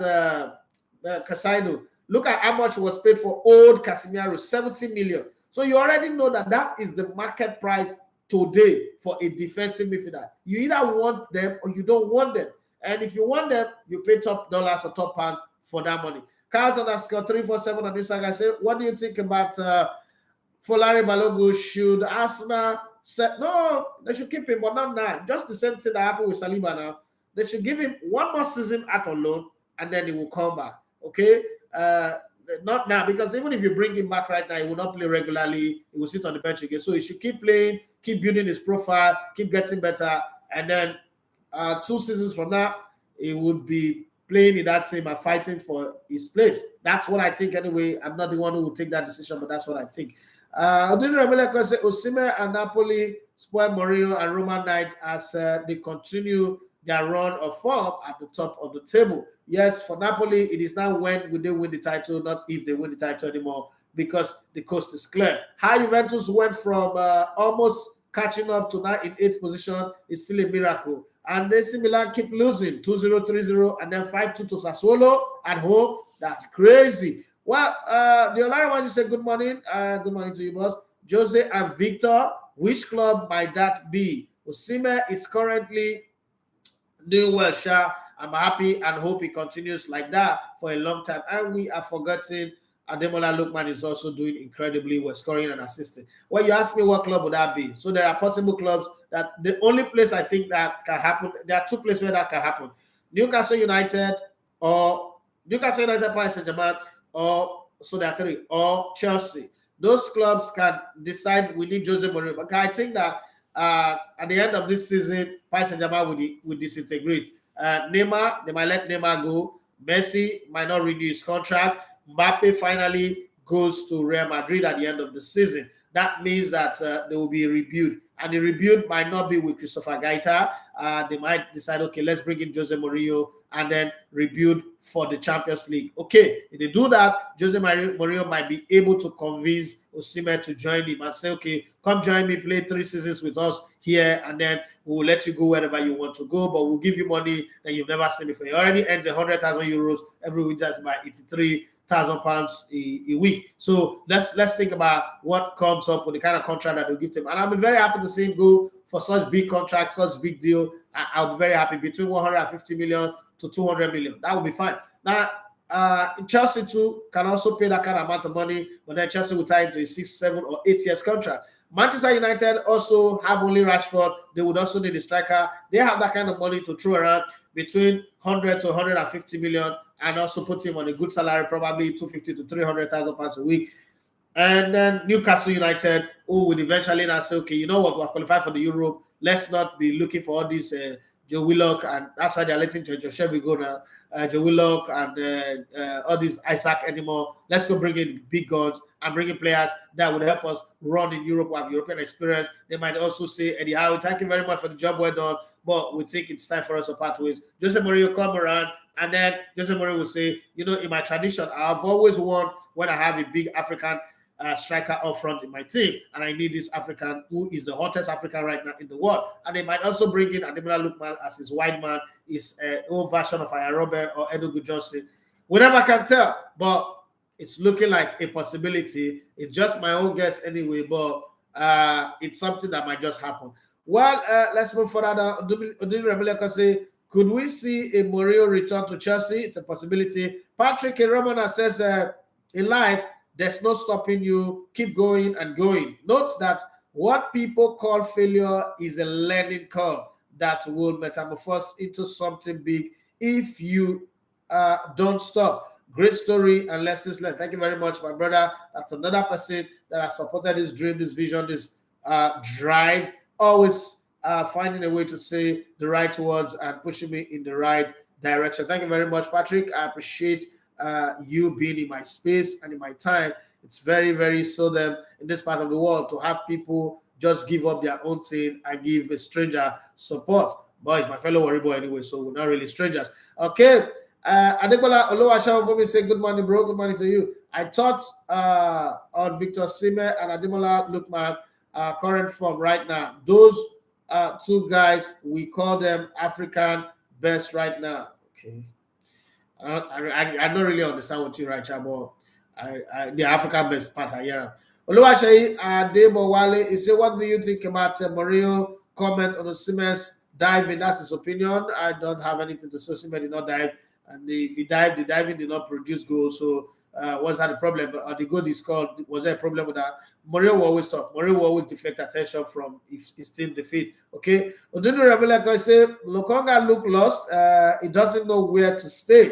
Caicedo. Look at how much was paid for old Casemiro, 70 million. So you already know that is the market price today for a defensive midfielder. You either want them or you don't want them. And if you want them, you pay top dollars or top pounds for that money. Cars underscore 347 on Instagram say, what do you think about Folari Balogun? Should Arsenal set? No, they should keep him, but not now. Just the same thing that happened with Saliba now. They should give him one more season out on loan, and then he will come back. Okay? Not now, because even if you bring him back right now, he will not play regularly. He will sit on the bench again. So he should keep playing, keep building his profile, keep getting better, and then 2 seasons from now, he would be playing in that team and fighting for his place. That's what I think anyway. I'm not the one who will take that decision, but that's what I think. Osimhen and Napoli spoil Mourinho and Roman Knights as they continue their run of form at the top of the table. Yes, for Napoli, it is now when will they win the title, not if they win the title anymore, because the coast is clear. How Juventus went from almost catching up to now in 8th position is still a miracle. And AC Milan keep losing 2-0, 3-0, and then 5-2 to Sassuolo at home. That's crazy. Well, the Olari one, you say good morning. Good morning to you, boss. Jose and Victor, which club might that be? Osimhen is currently doing well, Sha. I'm happy and hope he continues like that for a long time. And we are forgetting Ademola Lookman is also doing incredibly well, scoring and assisting. When you ask me what club would that be, so there are possible clubs that the only place I think that can happen, there are 2 places where that can happen. Newcastle United or Paris Saint-Germain, or so there are 3, or Chelsea. Those clubs can decide we need Jose Mourinho. But I think that at the end of this season, Paris Saint-Germain will disintegrate. Neymar, they might let Neymar go. Messi might not renew his contract. Mbappe finally goes to Real Madrid at the end of the season. That means that there will be a rebuild. And the rebuild might not be with Christopher Gaita. They might decide, okay, let's bring in Jose Mourinho and then rebuild for the Champions League. Okay, if they do that, Jose Mourinho might be able to convince Osimhen to join him and say, okay, come join me, play 3 seasons with us here, and then we'll let you go wherever you want to go, but we'll give you money that you've never seen before. He already earns 100,000 euros every week. That's about 83,000 pounds a week. So let's think about what comes up with the kind of contract that they'll give them. And I'll be very happy to see him go for such big contract, such big deal. I'll be very happy, between 150 million to 200 million. That will be fine. Now, Chelsea too can also pay that kind of amount of money, but then Chelsea will tie into a 6, 7, or 8 years contract. Manchester United also have only Rashford. They would also need a striker. They have that kind of money to throw around between 100 to 150 million, and also put him on a good salary, probably 250 to 300,000 pounds a week. And then Newcastle United, who would eventually now say, okay, you know what, we have qualified for the Europe. Let's not be looking for all these Joe Willock, and that's why they're letting Jonjo Shelvey go now. Joe Willock and all these Isaac anymore. Let's go bring in big guns and bring in players that would help us run in Europe, who have European experience. They might also say, Eddie Howe, thank you very much for the job well done, but we think it's time for us to part ways. Jose Mourinho come around, and then Jose Mourinho will say, you know, in my tradition, I've always won when I have a big African striker up front in my team, and I need this African who is the hottest African right now in the world. And they might also bring in Ademola Lookman as his wide man, his old version of Aya Robert or Edogu Johnson. We never can tell, but it's looking like a possibility. It's just my own guess anyway, but it's something that might just happen. Well, let's move further. Odin Rebeleka say, could we see a Mourinho return to Chelsea? It's a possibility. Patrick Romana says, in life, there's no stopping you. Keep going and going. Note that what people call failure is a learning curve that will metamorphose into something big if you don't stop. Great story and lessons learned. Thank you very much, my brother. That's another person that has supported this dream, this vision, this drive, always finding a way to say the right words and pushing me in the right direction. Thank you very much, Patrick. I appreciate you being in my space and in my time. It's very, very seldom in this part of the world to have people just give up their own thing and give a stranger support. But it's my fellow Warrior boy anyway, so we're not really strangers. Okay. Adekola Oluwaseun for me say good morning, bro. Good morning to you. I thought on Victor Osimhen and Ademola Lookman current form right now. Those 2 guys, we call them African best right now. Okay. I don't really understand what you write, but the African best part I hear. Oluwaseyi Adebowale, he said, what do you think about Mourinho comment on Osimhen's diving? That's his opinion. I don't have anything to say. Osimhen did not dive, and if he dived, the diving did not produce goals. So was that a problem? But the goal is called, was there a problem with that? Mourinho will always talk. Mourinho will always deflect attention from his team defeat. Okay. Odunu Rebeleka say Lokonga looked lost. He doesn't know where to stay.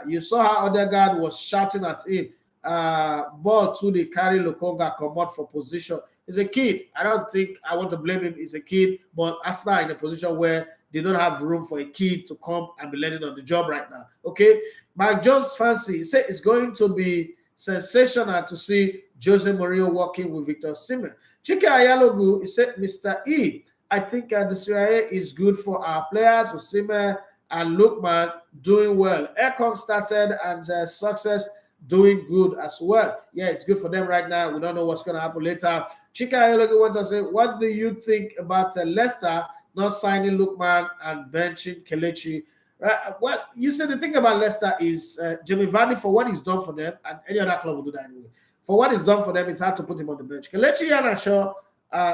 You saw how Odegaard was shouting at him. Ball to the carry Lokonga come out for position. He's a kid. I don't think I want to blame him. He's a kid, but Arsenal in a position where they don't have room for a kid to come and be learning on the job right now. Okay. Mike Jones fancy say it's going to be sensational to see Jose Mourinho working with Victor Osimhen. Chike Ayalogu, he said, Mr. E, I think the Serie A is good for our players. Osimhen and Lookman doing well. Ekong started and Success doing good as well. Yeah, it's good for them right now. We don't know what's going to happen later. Chika Ayalogu went to say, what do you think about Leicester not signing Lookman and benching Kelechi? Right? Well, you said the thing about Leicester is Jamie Vardy, for what he's done for them, and any other club will do that anyway. For what he's done for them, it's hard to put him on the bench. Kelechi Iheanacho,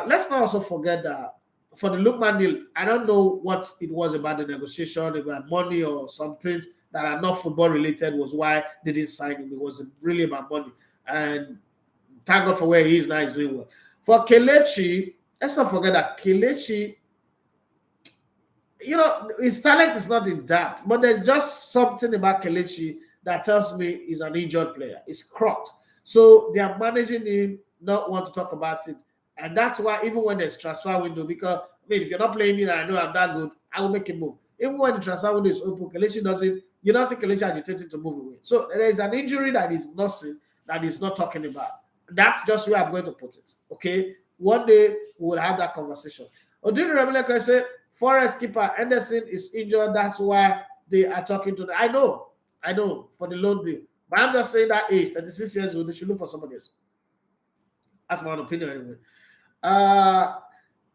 let's not also forget that for the Lookman deal, I don't know what it was about the negotiation, about money or some things that are not football related was why they didn't sign him. It wasn't really about money. And thank God for where he is now, he's doing well. For Kelechi, let's not forget that Kelechi, you know, his talent is not in doubt, but there's just something about Kelechi that tells me he's an injured player. He's crocked. So they are managing him, not want to talk about it. And that's why even when there's transfer window, because I mean, if you're not playing me and I know I'm that good, I will make him move. Even when the transfer window is open, Kelechi doesn't, you don't see Kelechi agitated to move away. So there is an injury that is nothing, that he's not talking about. That's just where I'm going to put it. Okay? One day we will have that conversation. Odin Rebeleka said, Forest keeper Anderson is injured. That's why they are talking to them. I know, for the loan deal. But I'm just saying that age, 36 years old, they should look for somebody else. That's my opinion anyway.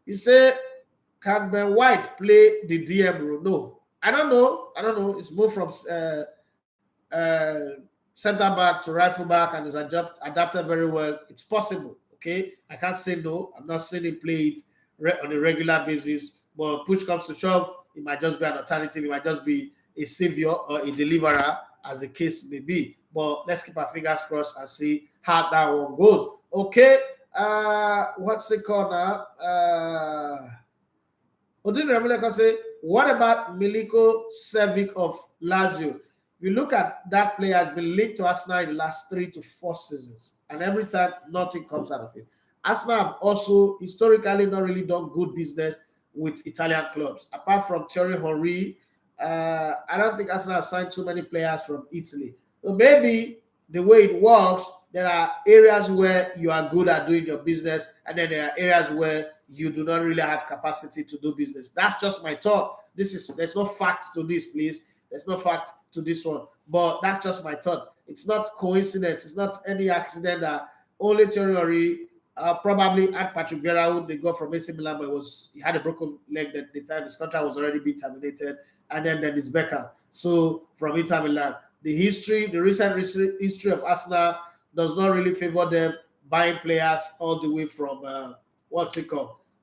You say, can Ben White play the DM role? No. I don't know. It's moved from center back to right full back and is adapted very well. It's possible. Okay. I can't say no. I'm not saying he play it on a regular basis. But push comes to shove, it might just be an alternative. It might just be a savior or a deliverer, as the case may be. But let's keep our fingers crossed and see how that one goes. Okay. What's it called now? Odin Remeleka say, what about Miliko Savic of Lazio? If you look at that player, has been linked to Arsenal in the last 3 to 4 seasons. And every time, nothing comes out of it. Arsenal have also historically not really done good business with Italian clubs. Apart from Thierry Henry, I don't think Arsenal have signed too many players from Italy. So maybe the way it works, there are areas where you are good at doing your business, and then there are areas where you do not really have capacity to do business. That's just my thought. There's no fact to this, please. There's no fact to this one. But that's just my thought. It's not coincidence. It's not any accident that only Thierry Henry probably at Patrick Vieira, who they got from AC Milan, but he had a broken leg at the time his contract was already being terminated, and then it's Beckham. So from Inter Milan, the recent history of Arsenal does not really favor them buying players all the way from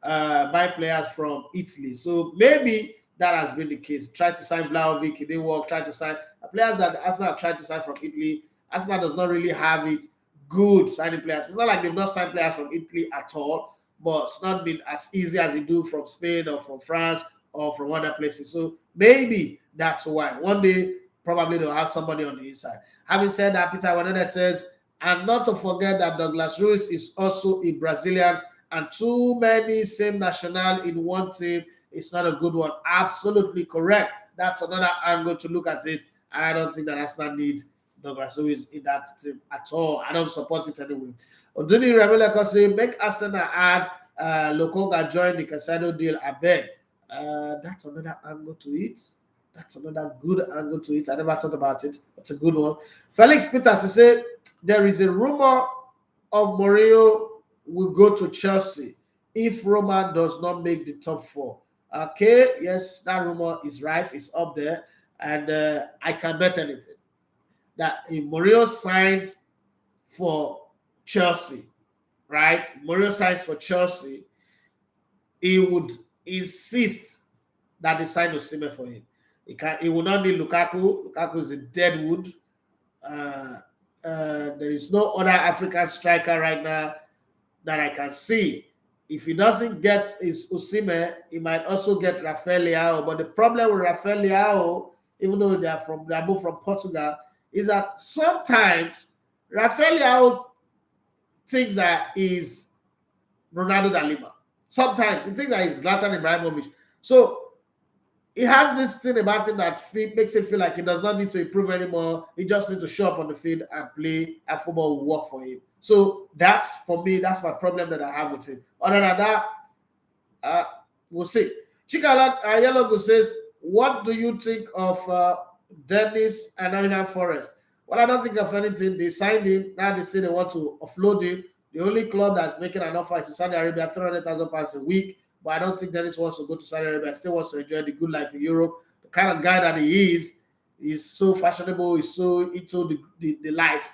buying players from Italy. So maybe that has been the case. Try to sign Vlahovic, it didn't work. Try to sign players that Arsenal have tried to sign from Italy. Arsenal does not really have it good signing players. It's not like they've not signed players from Italy at all, but it's not been as easy as they do from Spain or from France or from other places. So maybe that's why. One day, probably they'll have somebody on the inside. Having said that, Peter Waneda says, and not to forget that Douglas Luiz is also a Brazilian, and too many same national in one team is not a good one. Absolutely correct. That's another angle to look at it. I don't think that Arsenal needs Douglas Luiz in that team at all. I don't support it anyway. Oduni Rameleka say, make Arsenal add Lokonga join the Caicedo deal, I beg. That's another angle to it. That's another good angle to it. I never thought about it. That's a good one. Felix Peters say, there is a rumor of Mourinho will go to Chelsea if Roma does not make the top 4. Okay, yes, that rumor is rife. It's up there. And I can bet anything that if Mourinho signs for Chelsea, right? Mourinho signs for Chelsea, he would insist that they sign Osimhen for him. He will not need Lukaku. Lukaku is a dead wood. There is no other African striker right now that I can see. If he doesn't get his Osimhen, he might also get Rafael Leao. But the problem with Rafael Leao, even though they are both from Portugal, is that sometimes Rafael Leao thinks that he's Ronaldo da Lima. Sometimes he thinks that he's Zlatan Ibrahimovic. So he has this thing about him that makes him feel like he does not need to improve anymore. He just needs to show up on the field and play, and football will work for him. So that's, for me, that's my problem that I have with him. Other than that, we'll see. Chikala Yellow says, what do you think of Dennis and Nottingham Forest? Well, I don't think of anything. They signed him. Now they say they want to offload him. The only club that's making an offer is in Saudi Arabia, £300,000 a week. But I don't think Dennis wants to go to Saudi Arabia. He still wants to enjoy the good life in Europe. The kind of guy that he is so fashionable, he's so into the life.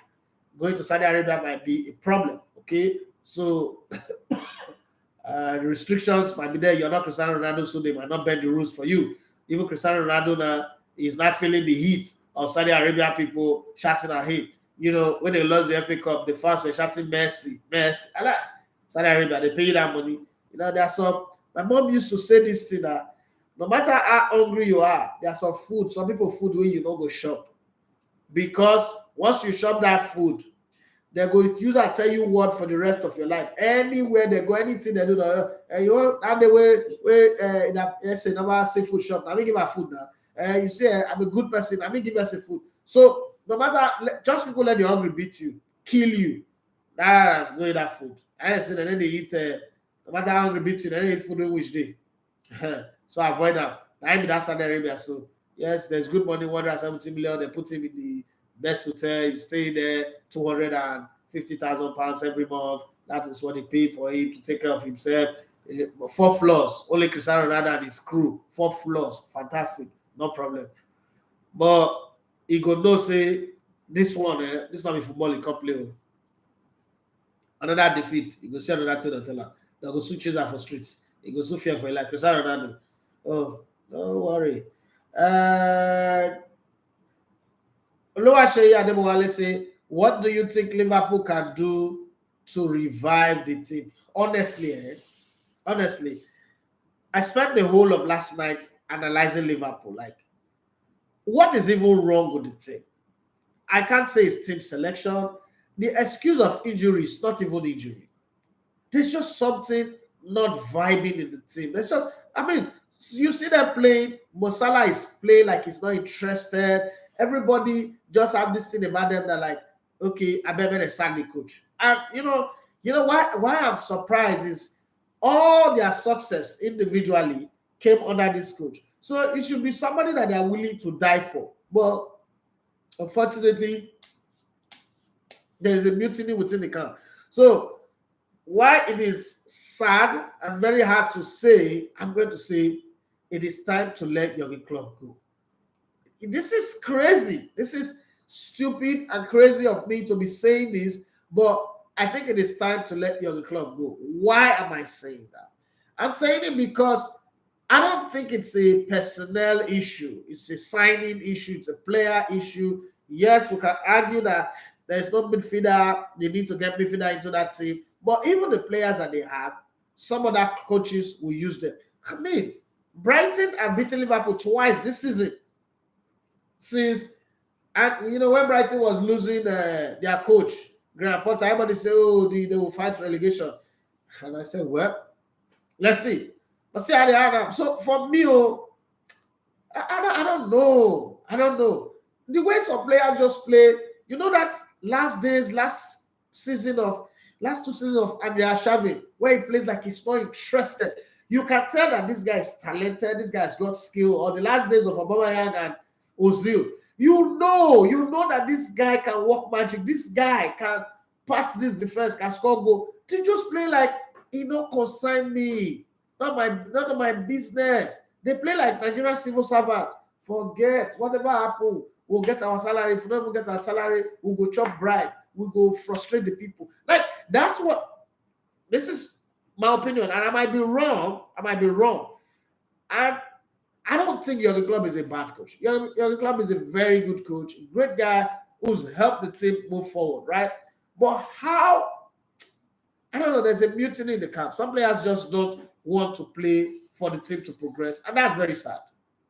Going to Saudi Arabia might be a problem, okay? So the restrictions might be there. You're not Cristiano Ronaldo, so they might not bend the rules for you. Even Cristiano Ronaldo now is not feeling the heat of Saudi Arabia people shouting at him. You know, when they lost the FA Cup, the fans were shouting Messi. I like Saudi Arabia, they pay you that money. You know, there's some. My mom used to say this thing that no matter how hungry you are, there's some food, some people food where you don't go shop. Because once you shop that food, they're going to use and tell you what for the rest of your life. Anywhere they go, anything they do, you know, and the way let's say number seafood shop. I mean, give her food now. You say I'm a good person. I mean, give us a food. So no matter, just people let the hungry beat you, kill you. Go eat that food. And then they eat. No matter how hungry beat you, they eat food which day. So avoid that. I mean, that's Saudi Arabia. So yes, there's good money, 170 million. They put him in the best hotel. He's staying there, £250,000 every month. That is what they pay for him to take care of himself. 4 floors. Only Cristiano Ronaldo and his crew. 4 floors. Fantastic. No problem. But he could not say this one, this not be football in play. Another defeat. He goes see another thing and tell her. They go switch her for streets. He goes so fear for like Cristiano Ronaldo. Oh, don't worry. Oluwaseyi Adebowale say, what do you think Liverpool can do to revive the team? Honestly, I spent the whole of last night analyzing Liverpool. Like, what is even wrong with the team? I can't say it's team selection. The excuse of injury is not even injury. There's just something not vibing in the team. There's just, I mean, you see them playing. Mo Salah is playing like he's not interested. Everybody just have this thing about them that like, okay, I better sack the coach. And you know why I'm surprised is all their success individually came under this coach. So it should be somebody that they are willing to die for. But unfortunately, there is a mutiny within the camp. So why it is sad and very hard to say, I'm going to say it is time to let Jurgen Klopp go. This is crazy. This is stupid and crazy of me to be saying this, but I think it is time to let Jurgen Klopp go. Why am I saying that? I'm saying it because I don't think it's a personnel issue. It's a signing issue. It's a player issue. Yes, we can argue that there's no midfielder. They need to get midfielder into that team. But even the players that they have, some of that coaches will use them. I mean, Brighton have beaten Liverpool twice this season. And you know, when Brighton was losing their coach, Graham Potter, everybody said, oh, they will fight relegation. And I said, well, let's see. But see how they are. So for me, I don't know. The way some players just play, you know that last two seasons of Andrea Xavi, where he plays like he's not interested. You can tell that this guy is talented, this guy's got skill. Or the last days of Aubameyang and Ozil, you know that this guy can work magic. This guy can part this defense, can score goal. To just play like he don't concern me, not my business. They play like Nigerian civil servant. Forget whatever happened. We'll get our salary. If we don't get our salary, we'll go chop bribe. We'll go frustrate the people. Like that's what. This is my opinion, and I might be wrong. And I don't think Jurgen Klopp is a bad coach. Jurgen Klopp is a very good coach, great guy who's helped the team move forward, right? But how? I don't know. There's a mutiny in the camp. Some players just don't want to play for the team to progress, and that's very sad.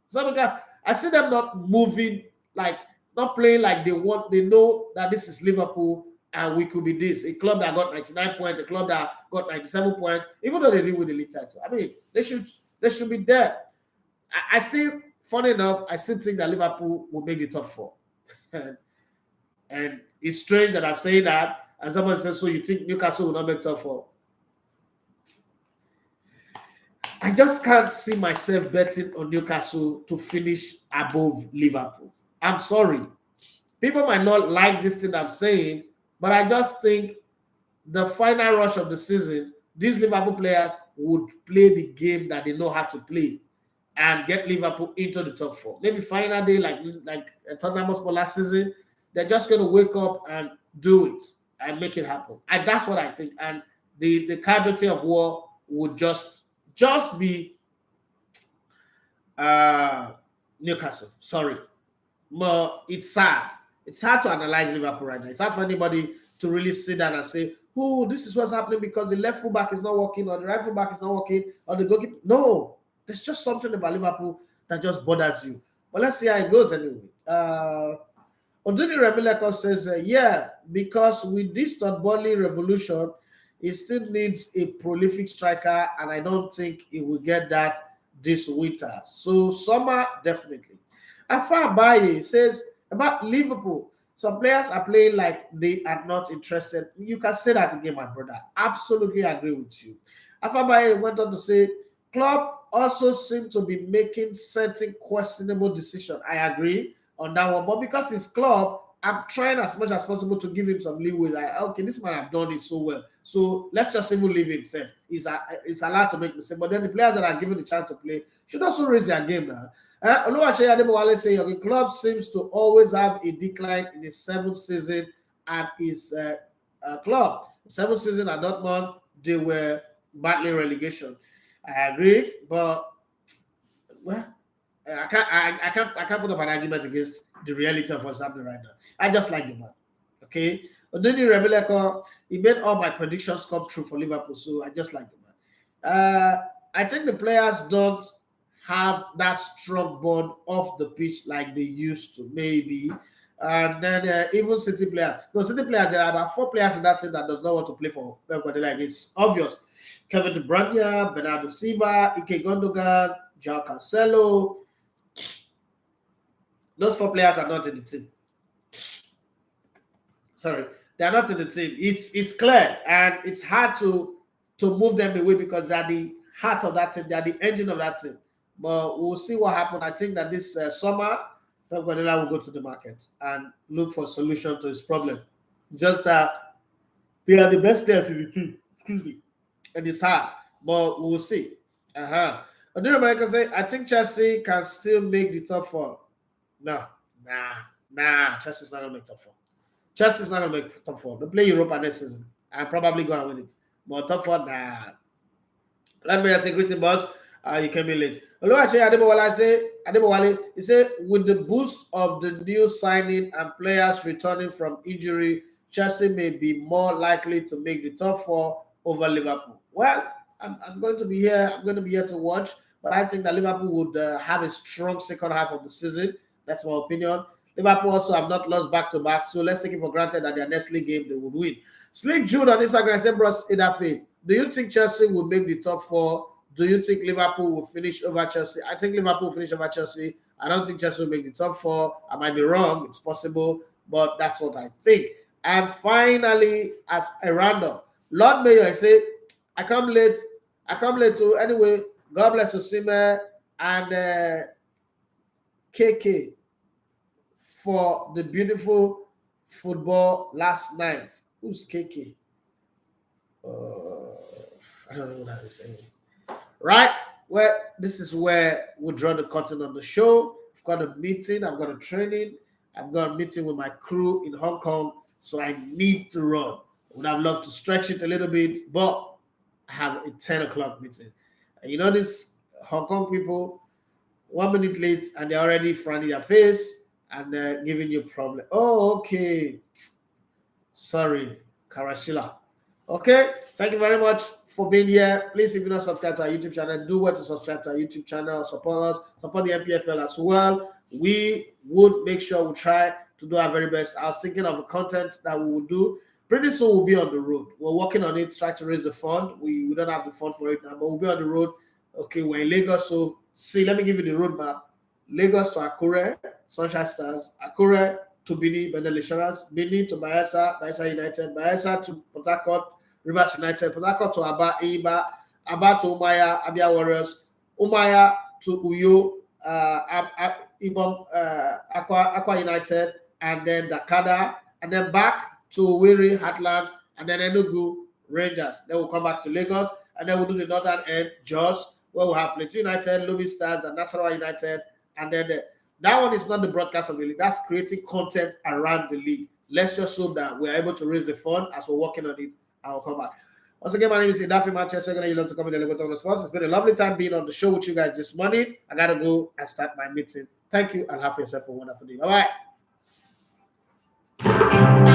Some guys, I see them not moving, like not playing like they want. They know that this is Liverpool and we could be this. A club that got 99 points, a club that got 97 points, even though they didn't win the league title. I mean, they should be there. I still, funny enough, I still think that Liverpool will make the top four. And it's strange that I'm saying that. And somebody says, so you think Newcastle will not make top four? I just can't see myself betting on Newcastle to finish above Liverpool. I'm sorry. People might not like this thing I'm saying, but I just think the final rush of the season, these Liverpool players would play the game that they know how to play and get Liverpool into the top four. Maybe final day, like Tottenham Hotspur last season, they're just going to wake up and do it and make it happen. And that's what I think. And the casualty of war would just be Newcastle. Sorry. But it's sad. It's hard to analyze Liverpool right now. It's hard for anybody to really sit down and say, oh, this is what's happening because the left fullback is not working or the right fullback is not working or the goalkeeper. No, there's just something about Liverpool that just bothers you. But let's see how it goes anyway. Oduni Remileko says, yeah, because with this Todd-Burnley revolution, it still needs a prolific striker, and I don't think it will get that this winter. So summer, definitely. Afar Baye says about Liverpool, some players are playing like they are not interested. You can say that again, my brother. Absolutely agree with you. Afar Baye went on to say, Klopp also seemed to be making certain questionable decisions. I agree on that one, but because it's Klopp, I'm trying as much as possible to give him some leeway. Like, okay, this man have done it so well, so let's just even leave himself. He's allowed to make mistakes, but then the players that are given the chance to play should also raise their game now. Oluwaseyi Adebowale say, okay, club seems to always have a decline in his seventh season at his club. Seventh season at Dortmund, they were battling relegation. I agree, but well, I can't put up an argument against the reality of what's happening right now. I just like the man. Okay. Oduni Rebeleko, he made all my predictions come true for Liverpool, so I just like the man. I think the players don't have that strong bond off the pitch like they used to, maybe. And then even City players. No, City players, there are about 4 players in that team that does not want to play for Pep Guardiola. It's obvious. Kevin De Bruyne, Bernardo Silva, Ike Gundogan, João Cancelo. Those 4 players are not in the team. Sorry, they are not in the team. It's clear, and it's hard to move them away because they are the heart of that team. They are the engine of that team. But we'll see what happens. I think that this summer, Pep Guardiola will go to the market and look for a solution to his problem. Just that they are the best players in the team. Excuse me. And it's hard, but we'll see. America say, I think Chelsea can still make the top 4. No. Chelsea's not going to make top 4. Chelsea's not going to make top 4. They play Europa next season. I'm probably going to win it. But top 4, nah. Let me say, greeting, boss. You came in late. Adebowale, he said, with the boost of the new signing and players returning from injury, Chelsea may be more likely to make the top 4 over Liverpool. Well, I'm going to be here. I'm going to be here to watch, but I think that Liverpool would have a strong second half of the season. That's my opinion. Liverpool also have not lost back-to-back, so let's take it for granted that their next league game they would win. Slick Jude on Instagram said, Bros Idafe, do you think Chelsea will make the top 4? Do you think Liverpool will finish over Chelsea? I think Liverpool will finish over Chelsea. I don't think Chelsea will make the top 4. I might be wrong. It's possible, but that's what I think. And finally, as a roundup, Lord Mayor, I say, I come late to anyway. God bless Osimhen and KK for the beautiful football last night. Who's KK? I don't know what that is saying. Right? Well, this is where we'll draw the curtain on the show. I've got a meeting. I've got a training. I've got a meeting with my crew in Hong Kong. So I need to run. I would have loved to stretch it a little bit, but I have a 10 o'clock meeting. And you know these Hong Kong people, 1 minute late, and they're already frowning their face and they're giving you a problem. Oh, okay. Sorry, Karashila. Okay, thank you very much for being here. Please, if you're not subscribed to our YouTube channel, do well to subscribe to our YouTube channel. Support us, support the MPFL as well. We would make sure we try to do our very best. I was thinking of the content that we will do. Pretty soon we'll be on the road. We're working on it, try to raise the fund. We don't have the fund for it now, but we'll be on the road. Okay, we're in Lagos, so See, let me give you the roadmap. Lagos to Akure, Sunshine Stars, Akure to Bini, Benelisharas, Bini to Bayelsa, Bayelsa United, Bayelsa to Port Harcourt, Rivers United, Port Harcourt to Aba, Iba, Aba to Umaya, Abia Warriors, Umaya to Uyo, Aqua United, and then Dakada, and then back to Wiri, Hatland, and then Enugu, Rangers. Then we'll come back to Lagos, and then we'll do the northern end, Jos, where we'll have Plateau United, Lobby Stars, and Nasarawa United, and then that one is not the broadcast of the league. That's creating content around the league. Let's just hope that we're able to raise the fund as we're working on it. I'll come back. Once again, my name is Idafi Manchester. You love to come in the Lebanon response. It's been a lovely time being on the show with you guys this morning. I gotta go and start my meeting. Thank you, and have yourself a wonderful day. Bye bye.